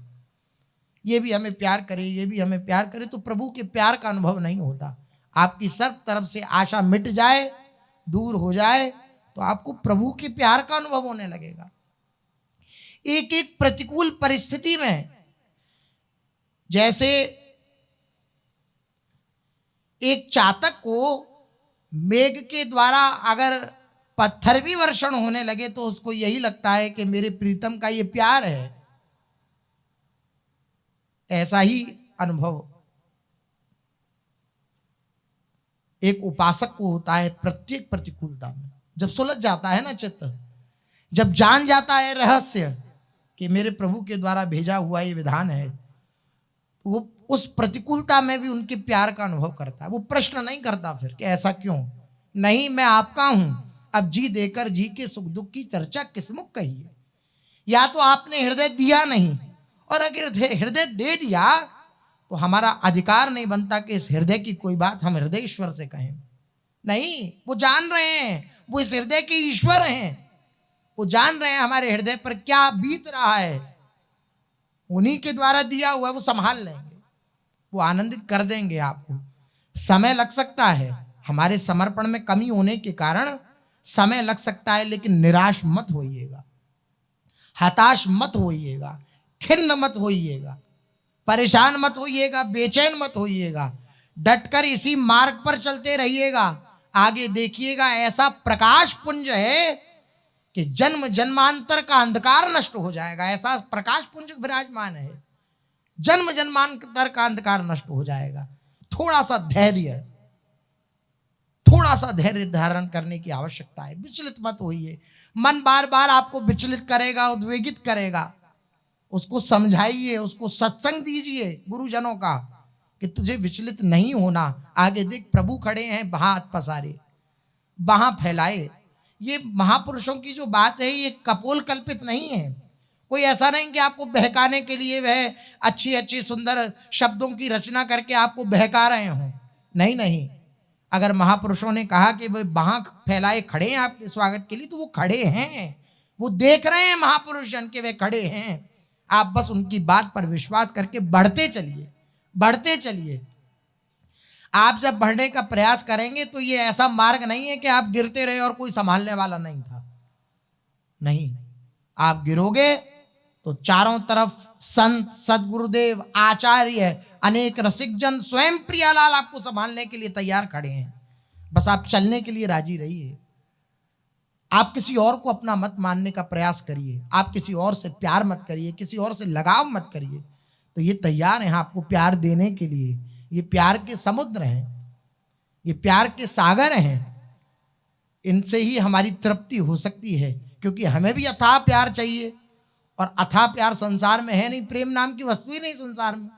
ये भी हमें प्यार करे, ये भी हमें प्यार करे, तो प्रभु के प्यार का अनुभव नहीं होता। आपकी सब तरफ से आशा मिट जाए, दूर हो जाए, तो आपको प्रभु के प्यार का अनुभव होने लगेगा। एक एक प्रतिकूल परिस्थिति में, जैसे एक चातक को मेघ के द्वारा अगर पत्थर भी वर्षण होने लगे तो उसको यही लगता है कि मेरे प्रीतम का ये प्यार है। ऐसा ही अनुभव एक उपासक को होता है प्रत्येक प्रतिकूलता में। जब सुलझ जाता है ना चित्त, जब जान जाता है रहस्य कि मेरे प्रभु के द्वारा भेजा हुआ ये विधान है, तो वो उस प्रतिकूलता में भी उनके प्यार का अनुभव करता है। वो प्रश्न नहीं करता फिर कि ऐसा क्यों, नहीं मैं आपका हूं, अब जी देकर जी के सुख दुख की चर्चा किसमुख कही है। या तो आपने हृदय दिया नहीं, और अगर हृदय दे दिया तो हमारा अधिकार नहीं बनता कि इस हृदय की कोई बात हम हृदय ईश्वर से कहें। नहीं, वो जान रहे हैं, वो इस हृदय के ईश्वर हैं, वो जान रहे हैं हमारे हृदय पर क्या बीत रहा है, उन्हीं के द्वारा दिया हुआ है, वो संभाल लेंगे, वो आनंदित कर देंगे आपको। समय लग सकता है, हमारे समर्पण में कमी होने के कारण समय लग सकता है, लेकिन निराश मत होइएगा, हताश मत होइएगा, खिन्न मत होइएगा, परेशान मत होइएगा, बेचैन मत होइएगा। डटकर इसी मार्ग पर चलते रहिएगा। आगे देखिएगा ऐसा प्रकाश पुंज है कि जन्म जन्मांतर का अंधकार नष्ट हो जाएगा। ऐसा प्रकाश पुंज विराजमान है, जन्म जन्मांतर का अंधकार नष्ट हो जाएगा। थोड़ा सा धैर्य, थोड़ा सा धैर्य धारण करने की आवश्यकता है। विचलित मत होइए। मन बार बार आपको विचलित करेगा, उद्वेगित करेगा, उसको समझाइए, उसको सत्संग दीजिए गुरुजनों का कि तुझे विचलित नहीं होना। आगे देख प्रभु खड़े हैं, बाहां हाथ पसारे, बाहां फैलाए। ये महापुरुषों की जो बात है ये कपोल कल्पित नहीं है। कोई ऐसा नहीं कि आपको बहकाने के लिए वह अच्छी अच्छी सुंदर शब्दों की रचना करके आपको बहका रहे हों। नहीं नहीं, अगर महापुरुषों ने कहा कि वे बाहां फैलाए खड़े हैं आपके स्वागत के लिए, तो वो खड़े हैं, वो देख रहे हैं महापुरुष जन के वे खड़े हैं। आप बस उनकी बात पर विश्वास करके बढ़ते चलिए, बढ़ते चलिए। आप जब बढ़ने का प्रयास करेंगे तो ये ऐसा मार्ग नहीं है कि आप गिरते रहे और कोई संभालने वाला नहीं था। नहीं, आप गिरोगे तो चारों तरफ संत, सदगुरुदेव, आचार्य, अनेक रसिक जन, स्वयं प्रियालाल आपको संभालने के लिए तैयार खड़े हैं। बस आप चलने के लिए राजी रहिए। आप किसी और को अपना मत मानने का प्रयास करिए, आप किसी और से प्यार मत करिए, किसी और से लगाव मत करिए। तो ये तैयार हैं आपको प्यार देने के लिए। ये प्यार के समुद्र हैं, ये प्यार के सागर हैं। इनसे ही हमारी तृप्ति हो सकती है, क्योंकि हमें भी अथाह प्यार चाहिए, और अथाह प्यार संसार में है नहीं। प्रेम नाम की वस्तु ही नहीं संसार में।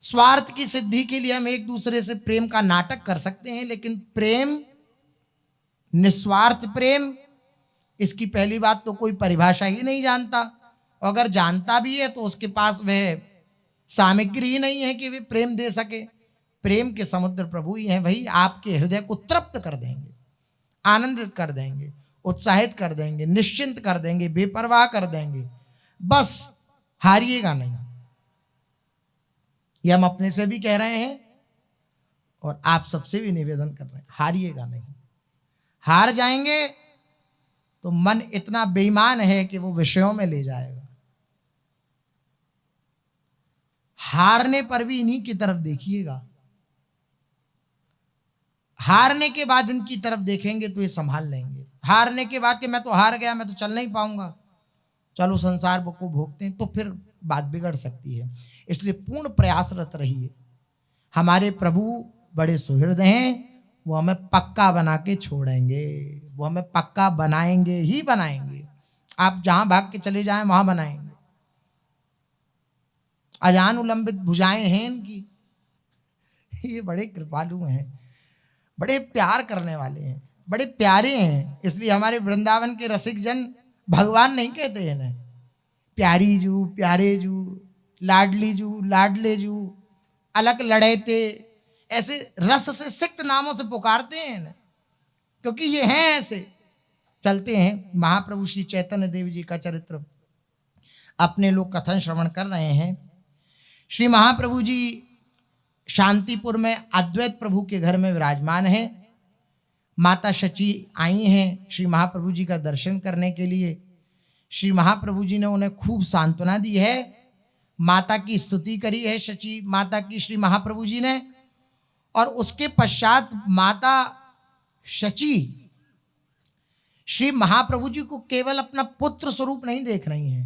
स्वार्थ की सिद्धि के लिए हम एक दूसरे से प्रेम का नाटक कर सकते हैं, लेकिन प्रेम, निस्वार्थ प्रेम, इसकी पहली बात तो कोई परिभाषा ही नहीं जानता। अगर जानता भी है तो उसके पास वह सामग्री ही नहीं है कि वे प्रेम दे सके। प्रेम के समुद्र प्रभु ही हैं, वही आपके हृदय को तृप्त कर देंगे, आनंदित कर देंगे, उत्साहित कर देंगे, निश्चिंत कर देंगे, बेपरवाह कर देंगे। बस हारिएगा नहीं। ये हम अपने से भी कह रहे हैं और आप सबसे भी निवेदन कर रहे हैं, हारिएगा नहीं। हार जाएंगे तो मन इतना बेईमान है कि वो विषयों में ले जाएगा। हारने पर भी इन्हीं की तरफ देखिएगा, हारने के बाद इनकी तरफ देखेंगे तो ये संभाल लेंगे। हारने के बाद कि मैं तो हार गया, मैं तो चल नहीं पाऊंगा, चलो संसार को भोगते हैं, तो फिर बात बिगड़ सकती है। इसलिए पूर्ण प्रयासरत रहिए। हमारे प्रभु बड़े सुहृद हैं, वो हमें पक्का बना के छोड़ेंगे, वो हमें पक्का बनाएंगे ही बनाएंगे। आप जहां भाग के चले जाएं वहां बनाएंगे। अजान उलंबित भुजाएं हैं इनकी, ये बड़े कृपालु हैं, बड़े प्यार करने वाले हैं, बड़े प्यारे हैं। इसलिए हमारे वृंदावन के रसिक जन भगवान नहीं कहते हैं ना, प्यारी जू, प्यारे जू, लाडली जू, लाडले जू, अलग लड़ेते, ऐसे रस से सिक्त नामों से पुकारते हैं ना, क्योंकि ये हैं ऐसे, चलते हैं। महाप्रभु श्री चैतन्य देव जी का चरित्र अपने लोग कथन श्रवण कर रहे हैं। श्री महाप्रभु जी शांतिपुर में अद्वैत प्रभु के घर में विराजमान है। माता शची आई हैं श्री महाप्रभु जी का दर्शन करने के लिए। श्री महाप्रभु जी ने उन्हें खूब सांत्वना दी है, माता की स्तुति करी है शची माता की श्री महाप्रभु जी ने। और उसके पश्चात माता शची श्री महाप्रभु जी को केवल अपना पुत्र स्वरूप नहीं देख रही हैं,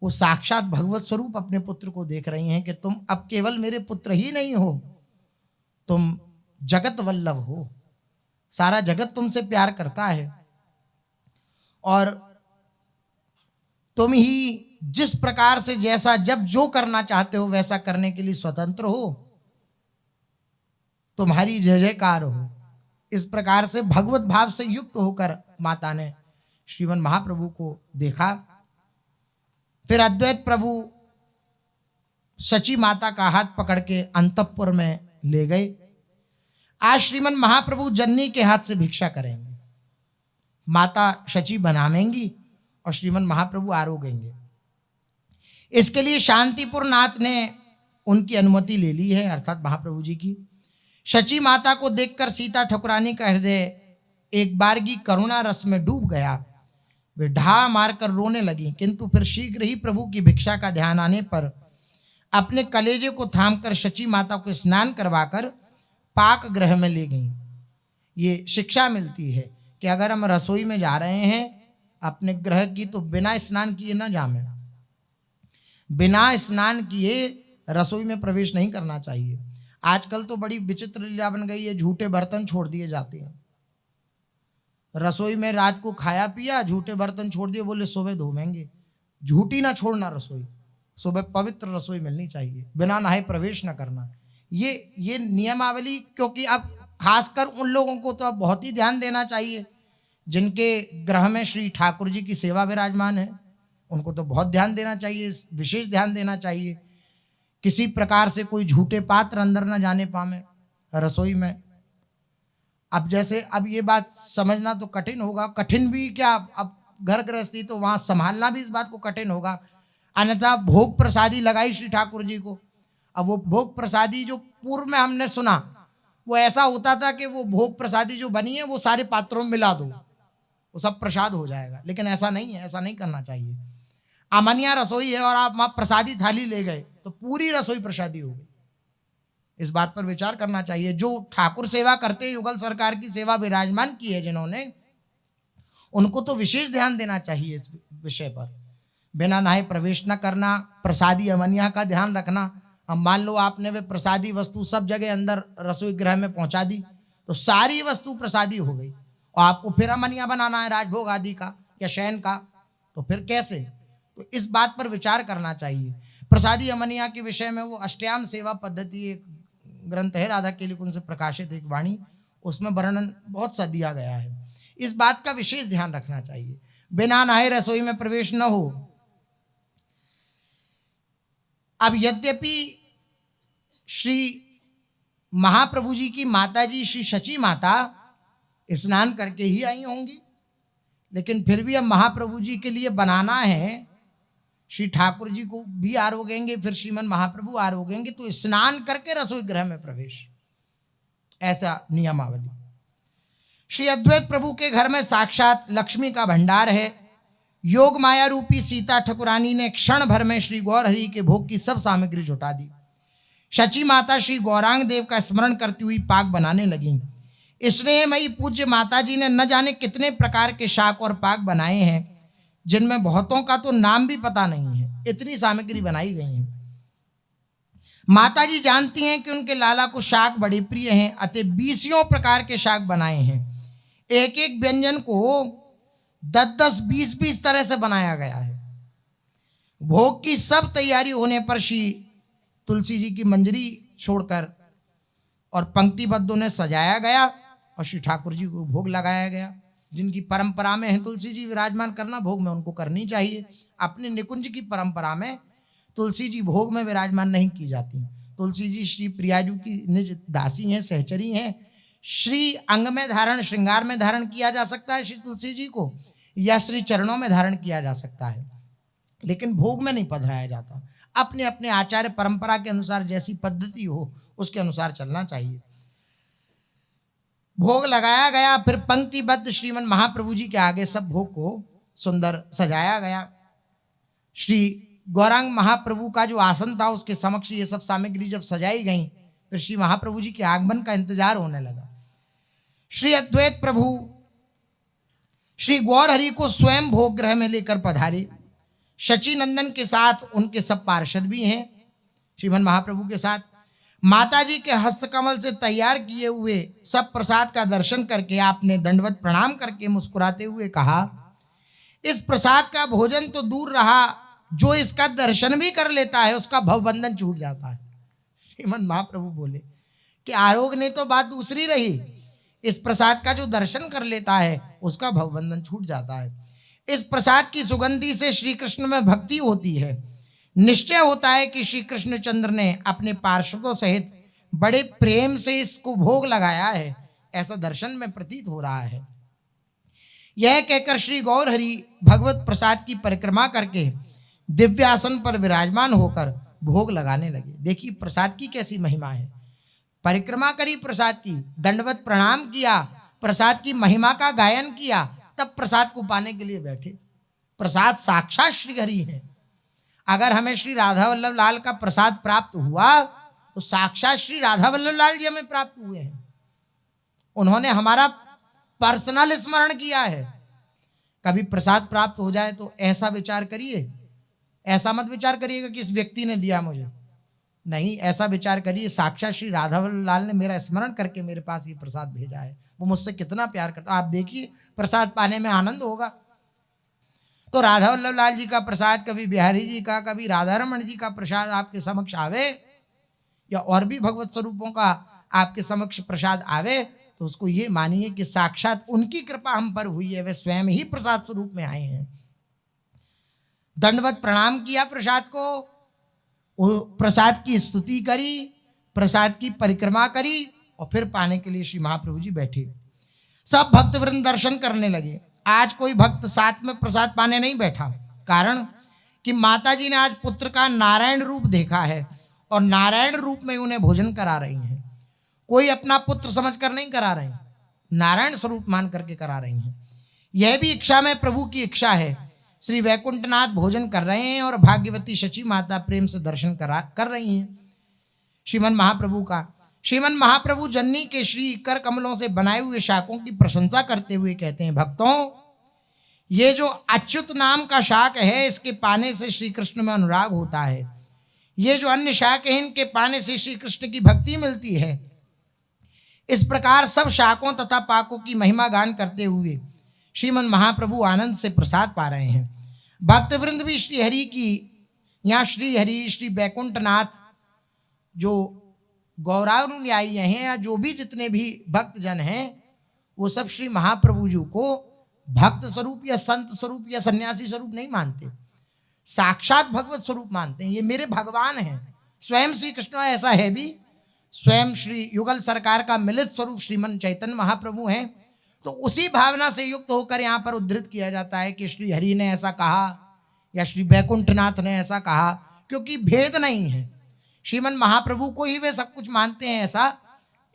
वो साक्षात भगवत स्वरूप अपने पुत्र को देख रही हैं कि तुम अब केवल मेरे पुत्र ही नहीं हो, तुम जगत वल्लभ हो, सारा जगत तुमसे प्यार करता है और तुम ही जिस प्रकार से जैसा जब जो करना चाहते हो वैसा करने के लिए स्वतंत्र हो, तुम्हारी जय जयकार हो। इस प्रकार से भगवत भाव से युक्त होकर माता ने श्रीमन महाप्रभु को देखा। फिर अद्वैत प्रभु शची माता का हाथ पकड़ के अंतःपुर में ले गए। आज श्रीमन महाप्रभु जननी के हाथ से भिक्षा करेंगे, माता शची बनावेंगी और श्रीमन महाप्रभु आरोगेंगे। इसके लिए शांतिपुर नाथ ने उनकी अनुमति ले ली है, अर्थात महाप्रभु जी की। शची माता को देखकर सीता ठकुरानी का हृदय एक बारगी करुणा रस में डूब गया। वे ढा मारकर रोने लगी, किंतु फिर शीघ्र ही प्रभु की भिक्षा का ध्यान आने पर अपने कलेजे को थामकर शची माता को स्नान करवाकर पाक गृह में ले गईं। ये शिक्षा मिलती है कि अगर हम रसोई में जा रहे हैं अपने ग्रह की, तो बिना स्नान किए ना जामे, बिना स्नान किए रसोई में प्रवेश नहीं करना चाहिए। आजकल तो बड़ी विचित्र लीला बन गई है, झूठे बर्तन छोड़ दिए जाते हैं रसोई में। रात को खाया पिया, झूठे बर्तन छोड़ दिए, बोले सुबह धोवेंगे। झूठी ना छोड़ना रसोई, सुबह पवित्र रसोई मिलनी चाहिए, बिना नहाए प्रवेश ना करना। ये नियमावली, क्योंकि अब खासकर उन लोगों को तो अब बहुत ही ध्यान देना चाहिए जिनके ग्रह में श्री ठाकुर जी की सेवा विराजमान है, उनको तो बहुत ध्यान देना चाहिए, विशेष ध्यान देना चाहिए। किसी प्रकार से कोई झूठे पात्र अंदर ना जाने पावे रसोई में। अब जैसे अब ये बात समझना तो कठिन होगा, कठिन भी क्या, अब घर गृहस्थी तो वहां संभालना भी इस बात को कठिन होगा। अन्यथा भोग प्रसादी लगाई श्री ठाकुर जी को। अब वो भोग प्रसादी जो पूर्व में हमने सुना, वो ऐसा होता था कि वो भोग प्रसादी जो बनी है वो सारे पात्रों में मिला दो, वो सब प्रसाद हो जाएगा। लेकिन ऐसा नहीं है, ऐसा नहीं करना चाहिए। अमनिया रसोई है और आप वहां प्रसादी थाली ले गए तो पूरी रसोई प्रसादी हो गई। इस बात पर विचार करना चाहिए। जो ठाकुर सेवा करते, युगल सरकार की सेवा विराजमान की है जिन्होंने, उनको तो विशेष ध्यान देना चाहिए इस विषय पर। बिना नहाए प्रवेश न करना, प्रसादी अमनिया का ध्यान रखना। अब मान लो आपने वे प्रसादी वस्तु सब जगह अंदर रसोई गृह में पहुंचा दी, तो सारी वस्तु प्रसादी हो गई और आपको फिर अमनिया बनाना है राजभोग आदि का या शयन का, तो फिर कैसे? तो इस बात पर विचार करना चाहिए। प्रसादी अमनिया के विषय में वो अष्टयाम सेवा पद्धति एक ग्रंथ है, राधा केली कुंज से प्रकाशित एक वाणी, उसमें वर्णन बहुत सा दिया गया है। इस बात का विशेष ध्यान रखना चाहिए, बिना नहाए रसोई में प्रवेश न हो। अब यद्यपि श्री महाप्रभु जी की माता जी श्री शची माता स्नान करके ही आई होंगी, लेकिन फिर भी अब महाप्रभु जी के लिए बनाना है, श्री ठाकुर जी को भी आरोगेंगे, फिर श्रीमन महाप्रभु आरोगेंगे, तो स्नान करके रसोई गृह में प्रवेश, ऐसा नियमावली। श्री अद्वैत प्रभु के घर में साक्षात लक्ष्मी का भंडार है। योग माया रूपी सीता ठकुरानी ने क्षण भर में श्री गौर हरि के भोग की सब सामग्री जुटा दी। शची माता श्री गौरांग देव का स्मरण करती हुई पाक बनाने लगी। स्नेहमयी पूज्य माता जी ने न जाने कितने प्रकार के शाक और पाक बनाए हैं, जिनमें बहुतों का तो नाम भी पता नहीं है, इतनी सामग्री बनाई गई है। माता जी जानती हैं कि उनके लाला को शाक बड़े प्रिय हैं, अतः 20 प्रकार के शाक बनाए हैं। एक एक व्यंजन को 10-10, 20-20 तरह से बनाया गया है। भोग की सब तैयारी होने पर श्री तुलसी जी की मंजरी छोड़कर और पंक्तिबद्ध उन्हें सजाया गया और श्री ठाकुर जी को भोग लगाया गया। जिनकी परंपरा में है तुलसी जी विराजमान करना, भोग में उनको करनी चाहिए। अपने निकुंज की परंपरा में तुलसी जी भोग में विराजमान नहीं की जाती। तुलसी जी श्री प्रियाजू की निज दासी हैं, सहचरी हैं। श्री अंग में धारण, श्रृंगार में धारण किया जा सकता है श्री तुलसी जी को, या श्री चरणों में धारण किया जा सकता है, लेकिन भोग में नहीं पधराया जाता। अपने अपने आचार्य परंपरा के अनुसार जैसी पद्धति हो उसके अनुसार चलना चाहिए। भोग लगाया गया, फिर पंक्तिबद्ध श्रीमन महाप्रभु जी के आगे सब भोग को सुंदर सजाया गया। श्री गौरांग महाप्रभु का जो आसन था उसके समक्ष ये सब सामग्री जब सजाई गई, फिर श्री महाप्रभु जी के आगमन का इंतजार होने लगा। श्री अद्वैत प्रभु श्री गौर हरि को स्वयं भोग ग्रह में लेकर पधारे। शची नंदन के साथ उनके सब पार्षद भी हैं श्रीमन महाप्रभु के साथ। माता जी के हस्तकमल से तैयार किए हुए सब प्रसाद का दर्शन करके आपने दंडवत प्रणाम करके मुस्कुराते हुए कहा, इस प्रसाद का भोजन तो दूर रहा, जो इसका दर्शन भी कर लेता है उसका भवबंधन छूट जाता है। श्रीमन महाप्रभु बोले कि आरोग्य ने तो बात दूसरी रही, इस प्रसाद का जो दर्शन कर लेता है उसका भवबंधन छूट जाता है। इस प्रसाद की सुगंधि से श्री कृष्ण में भक्ति होती है। निश्चय होता है कि श्री कृष्णचंद्र ने अपने पार्षदों सहित बड़े प्रेम से इसको भोग लगाया है, ऐसा दर्शन में प्रतीत हो रहा है। यह कहकर श्री गौर हरि भगवत प्रसाद की परिक्रमा करके दिव्यासन पर विराजमान होकर भोग लगाने लगे। देखिए प्रसाद की कैसी महिमा है। परिक्रमा करी प्रसाद की, दंडवत प्रणाम किया, प्रसाद की महिमा का गायन किया, तब प्रसाद को पाने के लिए बैठे। प्रसाद साक्षात श्री हरि है। अगर हमें श्री राधा वल्लभ लाल का प्रसाद प्राप्त हुआ तो साक्षात श्री राधा वल्लभ लाल जी हमें प्राप्त हुए हैं। उन्होंने हमारा पर्सनल स्मरण किया है। कभी प्रसाद प्राप्त हो जाए तो ऐसा विचार करिए, ऐसा मत विचार करिएगा कि इस व्यक्ति ने दिया मुझे, नहीं, ऐसा विचार करिए साक्षात श्री राधा वल्लभ लाल ने मेरा स्मरण करके मेरे पास ये प्रसाद भेजा है। वो मुझसे कितना प्यार करता, आप देखिए प्रसाद पाने में आनंद होगा। तो राधा वल्लभ लाल जी का प्रसाद, कभी बिहारी जी का, कभी राधा रमन जी का प्रसाद आपके समक्ष आवे, या और भी भगवत स्वरूपों का आपके समक्ष प्रसाद आवे, तो उसको ये मानिए कि साक्षात उनकी कृपा हम पर हुई है, वे स्वयं ही प्रसाद स्वरूप में आए हैं। दंडवत प्रणाम किया प्रसाद को, प्रसाद की स्तुति करी, प्रसाद की परिक्रमा करी, और फिर पाने के लिए श्री महाप्रभु जी बैठे। सब भक्त वृंद दर्शन करने लगे। आज कोई भक्त साथ में प्रसाद पाने नहीं बैठा, कारण कि माता जी ने आज पुत्र का नारायण रूप देखा है और नारायण रूप में उन्हें भोजन करा रही हैं। कोई अपना पुत्र समझकर नहीं करा रहे, नारायण स्वरूप मान करके करा रही हैं। यह भी इच्छा में प्रभु की इच्छा है। श्री वैकुंठनाथ भोजन कर रहे हैं और भाग्यवती शची माता प्रेम से दर्शन कर रही हैं श्रीमन महाप्रभु का। श्रीमन महाप्रभु जननी के श्री कर कमलों से बनाए हुए शाकों की प्रशंसा करते हुए कहते हैं, भक्तों, ये जो अच्युत नाम का शाक है, इसके पाने से श्री कृष्ण में अनुराग होता है। ये जो अन्य शाक है, इनके पाने से श्री कृष्ण की भक्ति मिलती है। इस प्रकार सब शाकों तथा पाकों की महिमा गान करते हुए श्रीमन महाप्रभु आनंद से प्रसाद पा रहे हैं। भक्तवृंद भी श्री हरि की, यहाँ श्री हरि, श्री वैकुंठनाथ, जो गौरानुयायी हैं या जो भी जितने भी भक्तजन हैं, वो सब श्री महाप्रभु जी को भक्त स्वरूप या संत स्वरूप या सन्यासी स्वरूप नहीं मानते, साक्षात भगवत स्वरूप मानते हैं। ये मेरे भगवान हैं। स्वयं श्री कृष्ण ऐसा है भी, स्वयं श्री युगल सरकार का मिलित स्वरूप श्रीमन चैतन्य महाप्रभु हैं। तो उसी भावना से युक्त होकर यहाँ पर उद्धृत किया जाता है कि श्री हरि ने ऐसा कहा या श्री बैकुंठनाथ ने ऐसा कहा, क्योंकि भेद नहीं है। श्रीमन महाप्रभु को ही वे सब कुछ मानते हैं, ऐसा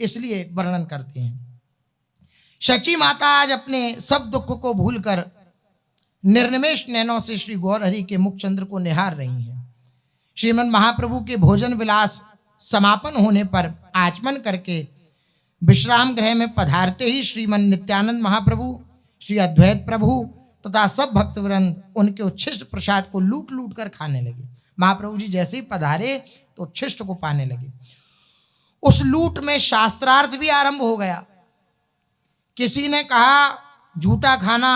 इसलिए वर्णन करते हैं। शची माता आज अपने सब दुख को भूलकर निर्निमेष नैनों से श्री गौर हरि के मुख चंद्र को निहार रही हैं। श्रीमन महाप्रभु के भोजन विलास समापन होने पर आचमन करके विश्राम गृह में पधारते ही श्रीमन नित्यानंद महाप्रभु, श्री अद्वैत प्रभु तथा सब भक्तवृंद उनके उच्छिष्ट प्रसाद को लूट लूट कर खाने लगे। महाप्रभु जी जैसे ही पधारे तो उच्छिष्ट को पाने लगे। उस लूट में शास्त्रार्थ भी आरंभ हो गया। किसी ने कहा झूठा खाना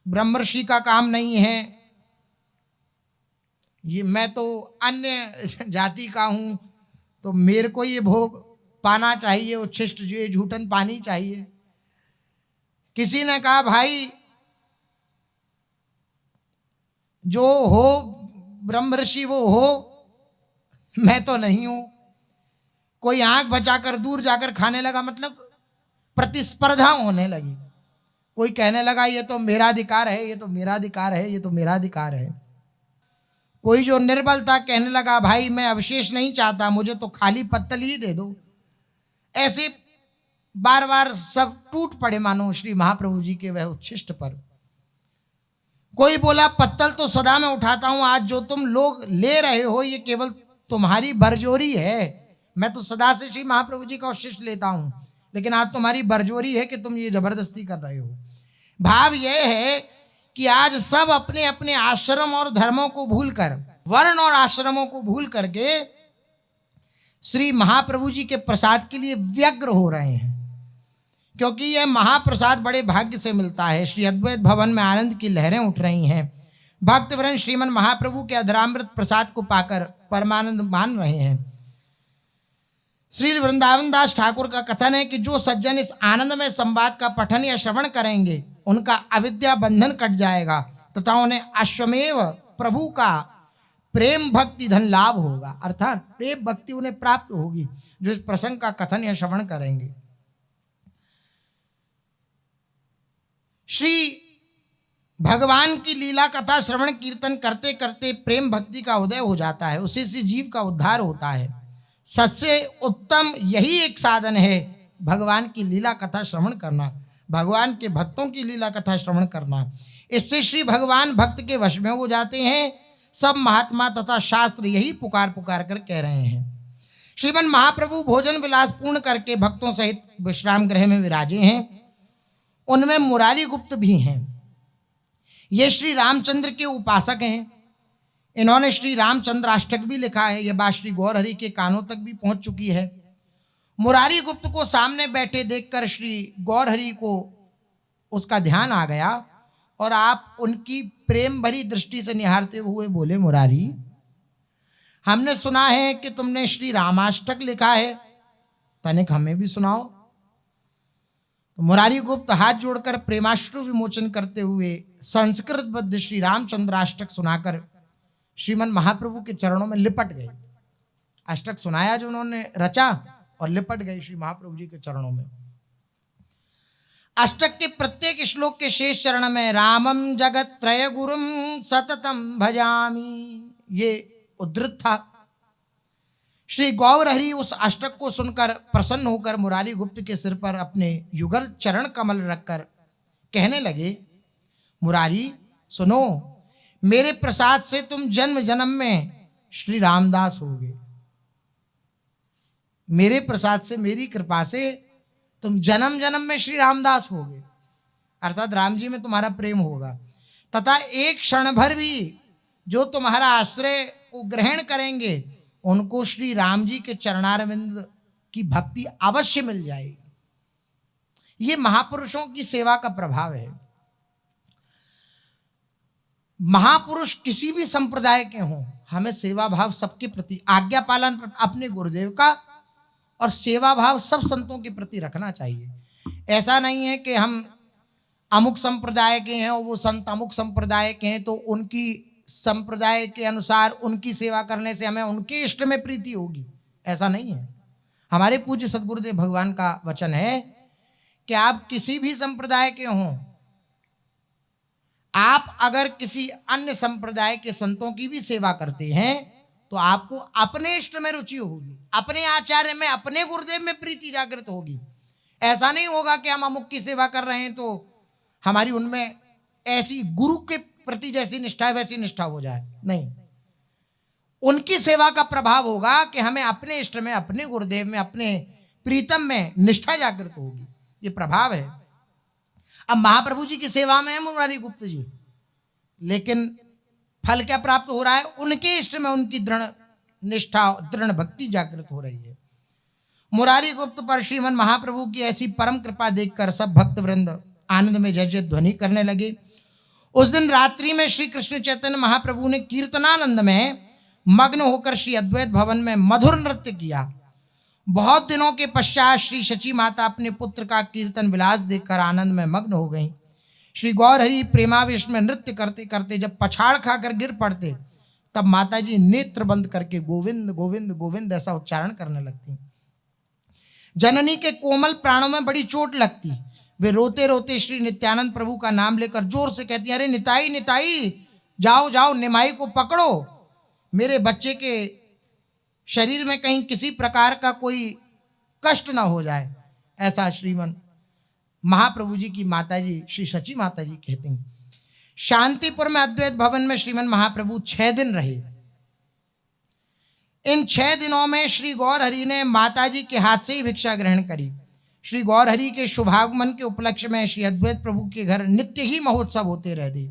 ब्रह्मर्षि का काम नहीं है, ये मैं तो अन्य जाति का हूं तो मेरे को ये भोग पाना चाहिए, उच्छिष्ट जो झूठन पानी चाहिए। किसी ने कहा भाई जो हो ब्रह्मर्षि वो हो, मैं तो नहीं हूं। कोई आंख बचाकर दूर जाकर खाने लगा, मतलब प्रतिस्पर्धा होने लगी। कोई कहने लगा ये तो मेरा अधिकार है, ये तो मेरा अधिकार है, ये तो मेरा अधिकार है। कोई जो निर्बल था कहने लगा भाई मैं अवशेष नहीं चाहता, मुझे तो खाली पत्तल ही दे दो। ऐसे बार बार सब टूट पड़े मानो श्री महाप्रभु जी के वह उच्छिष्ट पर। कोई बोला पत्तल तो सदा मैं उठाता हूं, आज जो तुम लोग ले रहे हो ये केवल तुम्हारी बरजोरी है। मैं तो सदा से श्री महाप्रभु जी का उच्छिष्ट लेता हूं, लेकिन आज तुम्हारी बरजोरी है कि तुम ये जबरदस्ती कर रहे हो। भाव यह है कि आज सब अपने अपने आश्रम और धर्मों को भूलकर, वर्ण और आश्रमों को भूल करके श्री महाप्रभु जी के प्रसाद के लिए व्यग्र हो रहे हैं, क्योंकि यह महाप्रसाद बड़े भाग्य से मिलता है। श्री अद्वैत भवन में आनंद की लहरें उठ रही हैं। भक्तवृंद श्रीमन महाप्रभु के अधरामृत प्रसाद को पाकर परमानंद मान रहे हैं। श्री वृंदावन दास ठाकुर का कथन है कि जो सज्जन इस आनंदमय संवाद का पठन या श्रवण करेंगे उनका अविद्या बंधन कट जाएगा तथा उन्हें अश्वमेव प्रभु का प्रेम भक्ति धन लाभ होगा, अर्थात प्रेम भक्ति उन्हें प्राप्त होगी जो इस प्रसंग का कथन या श्रवण करेंगे। श्री भगवान की लीला कथा श्रवण कीर्तन करते करते प्रेम भक्ति का उदय हो जाता है, उसी से जीव का उद्धार होता है। सबसे उत्तम यही एक साधन है भगवान की लीला कथा श्रवण करना, भगवान के भक्तों की लीला कथा श्रवण करना। इससे श्री भगवान भक्त के वश में हो जाते हैं। सब महात्मा तथा शास्त्र यही पुकार पुकार कर कह रहे हैं। श्रीमन महाप्रभु भोजन विलास पूर्ण करके भक्तों सहित विश्राम गृह में विराजे हैं। उनमें मुरारी गुप्त भी हैं। ये श्री रामचंद्र के उपासक हैं। इन्होंने श्री रामचंद्राष्टक भी लिखा है। यह बात श्री गौर हरि के कानों तक भी पहुंच चुकी है। मुरारी गुप्त को सामने बैठे देखकर श्री गौर हरि को उसका ध्यान आ गया और आप उनकी प्रेम भरी दृष्टि से निहारते हुए बोले, मुरारी हमने सुना है कि तुमने श्री रामाष्टक लिखा है, तनिक हमें भी सुनाओ। तो मुरारी गुप्त हाथ जोड़कर प्रेमाश्रु विमोचन करते हुए संस्कृत बद्ध श्री रामचंद्राष्टक सुनाकर श्रीमन महाप्रभु के चरणों में लिपट गए। अष्टक सुनाया जो उन्होंने रचा और लिपट गए श्री महाप्रभु जी के चरणों में। अष्टक के प्रत्येक श्लोक के शेष चरण में रामम जगत त्रय गुरुम सततम भजामी, ये उद्धृत था। श्री गौर हरि उस अष्टक को सुनकर प्रसन्न होकर मुरारी गुप्त के सिर पर अपने युगल चरण कमल रखकर कहने लगे, मुरारी सुनो, मेरे प्रसाद से तुम जन्म जन्म में श्री रामदास होगे। मेरे प्रसाद से, मेरी कृपा से तुम जन्म जन्म में श्री रामदास होगे, अर्थात राम जी में तुम्हारा प्रेम होगा। तथा एक क्षण भर भी जो तुम्हारा आश्रय को ग्रहण करेंगे उनको श्री राम जी के चरणारविंद की भक्ति अवश्य मिल जाएगी। ये महापुरुषों की सेवा का प्रभाव है। महापुरुष किसी भी संप्रदाय के हों, हमें सेवा भाव सबके प्रति, आज्ञा पालन अपने गुरुदेव का और सेवा भाव सब संतों के प्रति रखना चाहिए। ऐसा नहीं है कि हम अमुक संप्रदाय के हैं और वो संत अमुक संप्रदाय के हैं तो उनकी संप्रदाय के अनुसार उनकी सेवा करने से हमें उनके इष्ट में प्रीति होगी, ऐसा नहीं है। हमारे पूज्य सदगुरुदेव भगवान का वचन है कि आप किसी भी संप्रदाय के हों, आप अगर किसी अन्य संप्रदाय के संतों की भी सेवा करते हैं तो आपको अपने इष्ट में रुचि होगी, अपने आचार्य में, अपने गुरुदेव में प्रीति जागृत होगी। ऐसा नहीं होगा कि हम अमुक की सेवा कर रहे हैं तो हमारी उनमें ऐसी गुरु के प्रति जैसी निष्ठा है वैसी निष्ठा हो जाए, नहीं। उनकी सेवा का प्रभाव होगा कि हमें अपने इष्ट में, अपने गुरुदेव में, अपने प्रीतम में निष्ठा जागृत होगी, ये प्रभाव है। अब महाप्रभु जी की सेवा में है मुरारी गुप्त जी, लेकिन फल क्या प्राप्त हो रहा है? उनके इष्ट में उनकी दृढ़ निष्ठा, दृढ़ भक्ति जागृत हो रही है। मुरारी गुप्त पर श्रीमन महाप्रभु की ऐसी परम कृपा देखकर सब भक्त वृंद आनंद में जय जय ध्वनि करने लगे। उस दिन रात्रि में श्री कृष्ण चैतन्य महाप्रभु ने कीर्तनानंद में मग्न होकर श्री अद्वैत भवन में मधुर नृत्य किया। बहुत दिनों के पश्चात श्री शची माता अपने पुत्र का कीर्तन विलास देखकर आनंद में मग्न हो गईं। श्री गौरहरि प्रेमावेश में नृत्य करते करते जब पछाड़ खाकर गिर पड़ते तब माता जी नेत्र बंद करके गोविंद गोविंद गोविंद ऐसा उच्चारण करने लगती। जननी के कोमल प्राणों में बड़ी चोट लगती। वे रोते रोते श्री नित्यानंद प्रभु का नाम लेकर जोर से कहती, अरे निताई निताई, जाओ जाओ निमाई को पकड़ो, मेरे बच्चे के शरीर में कहीं किसी प्रकार का कोई कष्ट ना हो जाए। ऐसा श्रीमन महाप्रभु जी की माता जी श्री शची माता जी कहती हैं। शांतिपुर में अद्वैत भवन में श्रीमन महाप्रभु 6 दिन रहे। इन 6 दिनों में श्री गौरहरि ने माता जी के हाथ से ही भिक्षा ग्रहण करी। श्री गौरहरि के शुभागमन के उपलक्ष्य में श्री अद्वैत प्रभु के घर नित्य ही महोत्सव होते रहते।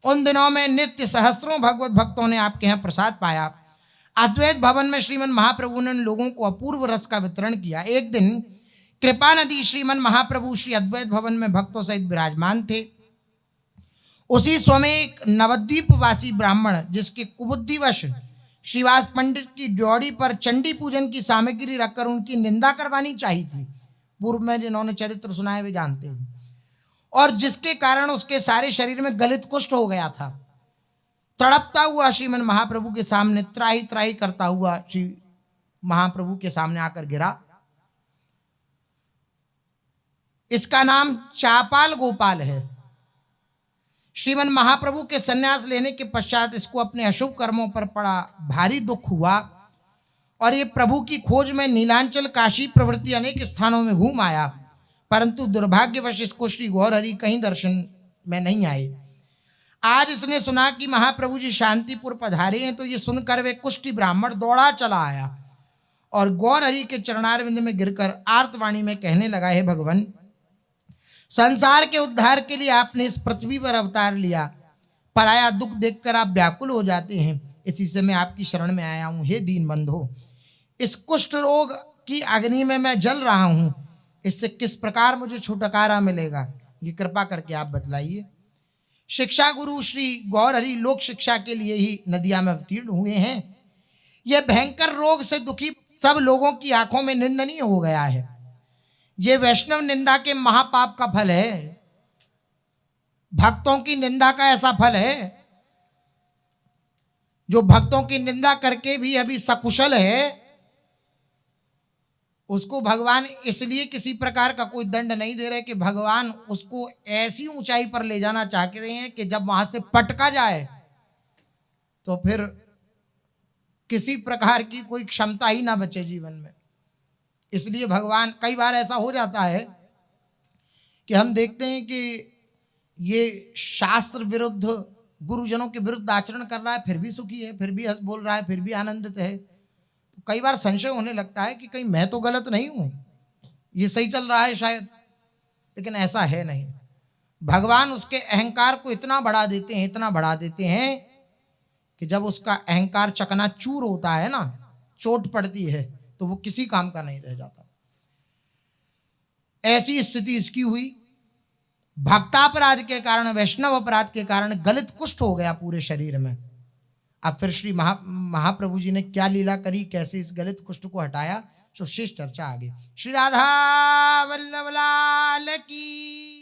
उन दिनों में नित्य सहस्त्रों भगवत भक्तों ने आपके यहाँ प्रसाद पाया। अद्वैत भवन में श्रीमन महाप्रभु ने उन लोगों को अपूर्व रस का वितरण किया। एक दिन कृपा नदी श्रीमन महाप्रभु श्री अद्वैत भवन में भक्तों सहित विराजमान थे। उसी समय एक नवद्वीप वासी ब्राह्मण जिसके कुबुद्धिवश श्रीवास पंडित की जोड़ी पर चंडी पूजन की सामग्री रखकर उनकी निंदा करवानी चाहिए थी, पूर्व में जिन्होंने चरित्र सुना है वे जानते हैं, और जिसके कारण उसके सारे शरीर में गलित कुष्ठ हो गया था, तड़पता हुआ श्रीमन महाप्रभु के सामने त्राही त्राही करता हुआ श्री महाप्रभु के सामने आकर गिरा। इसका नाम चापाल गोपाल है। श्रीमन महाप्रभु के सन्यास लेने के पश्चात इसको अपने अशुभ कर्मों पर पड़ा भारी दुख हुआ और ये प्रभु की खोज में नीलांचल, काशी प्रभृति अनेक स्थानों में घूम आया, परंतु दुर्भाग्यवश इसको श्री गौरहरि कहीं दर्शन में नहीं आए। आज इसने सुना कि महाप्रभु जी शांतिपुर पधारे हैं, तो ये सुनकर वे कुष्ठी ब्राह्मण दौड़ा चला आया और गौरहरि के चरणारविंद में गिरकर आर्तवाणी में कहने लगा, हे भगवान, संसार के उद्धार के लिए आपने इस पृथ्वी पर अवतार लिया, पराया दुख देखकर आप व्याकुल हो जाते हैं, इसी से मैं आपकी शरण में आया हूँ। हे दीन बंधो, इस कुष्ठ रोग की अग्नि में मैं जल रहा हूँ, इससे किस प्रकार मुझे छुटकारा मिलेगा, ये कृपा करके आप बतलाइए। शिक्षा गुरु श्री गौरहरि लोक शिक्षा के लिए ही नदिया में अवतीर्ण हुए हैं। यह भयंकर रोग से दुखी सब लोगों की आंखों में निंदनीय हो गया है। ये वैष्णव निंदा के महापाप का फल है, भक्तों की निंदा का ऐसा फल है। जो भक्तों की निंदा करके भी अभी सकुशल है, उसको भगवान इसलिए किसी प्रकार का कोई दंड नहीं दे रहे कि भगवान उसको ऐसी ऊंचाई पर ले जाना चाहते हैं कि जब वहां से पटका जाए तो फिर किसी प्रकार की कोई क्षमता ही ना बचे जीवन में। इसलिए भगवान, कई बार ऐसा हो जाता है कि हम देखते हैं कि ये शास्त्र विरुद्ध, गुरुजनों के विरुद्ध आचरण कर रहा है, फिर भी सुखी है, फिर भी हंस बोल रहा है, फिर भी आनंदित है। कई बार संशय होने लगता है कि कहीं मैं तो गलत नहीं हूं, ये सही चल रहा है शायद, लेकिन ऐसा है नहीं। भगवान उसके अहंकार को इतना बढ़ा देते हैं, इतना बढ़ा देते हैं कि जब उसका अहंकार चकनाचूर होता है ना, चोट पड़ती है, तो वो किसी काम का नहीं रह जाता। ऐसी स्थिति इसकी हुई। भक्तापराध के कारण, वैष्णव अपराध के कारण गलित कुष्ठ हो गया पूरे शरीर में। अब फिर श्री महाप्रभु जी ने क्या लीला करी, कैसे इस गलित कुष्ठ को हटाया, तो शेष चर्चा आगे। श्री राधा वल्लभ लाल की।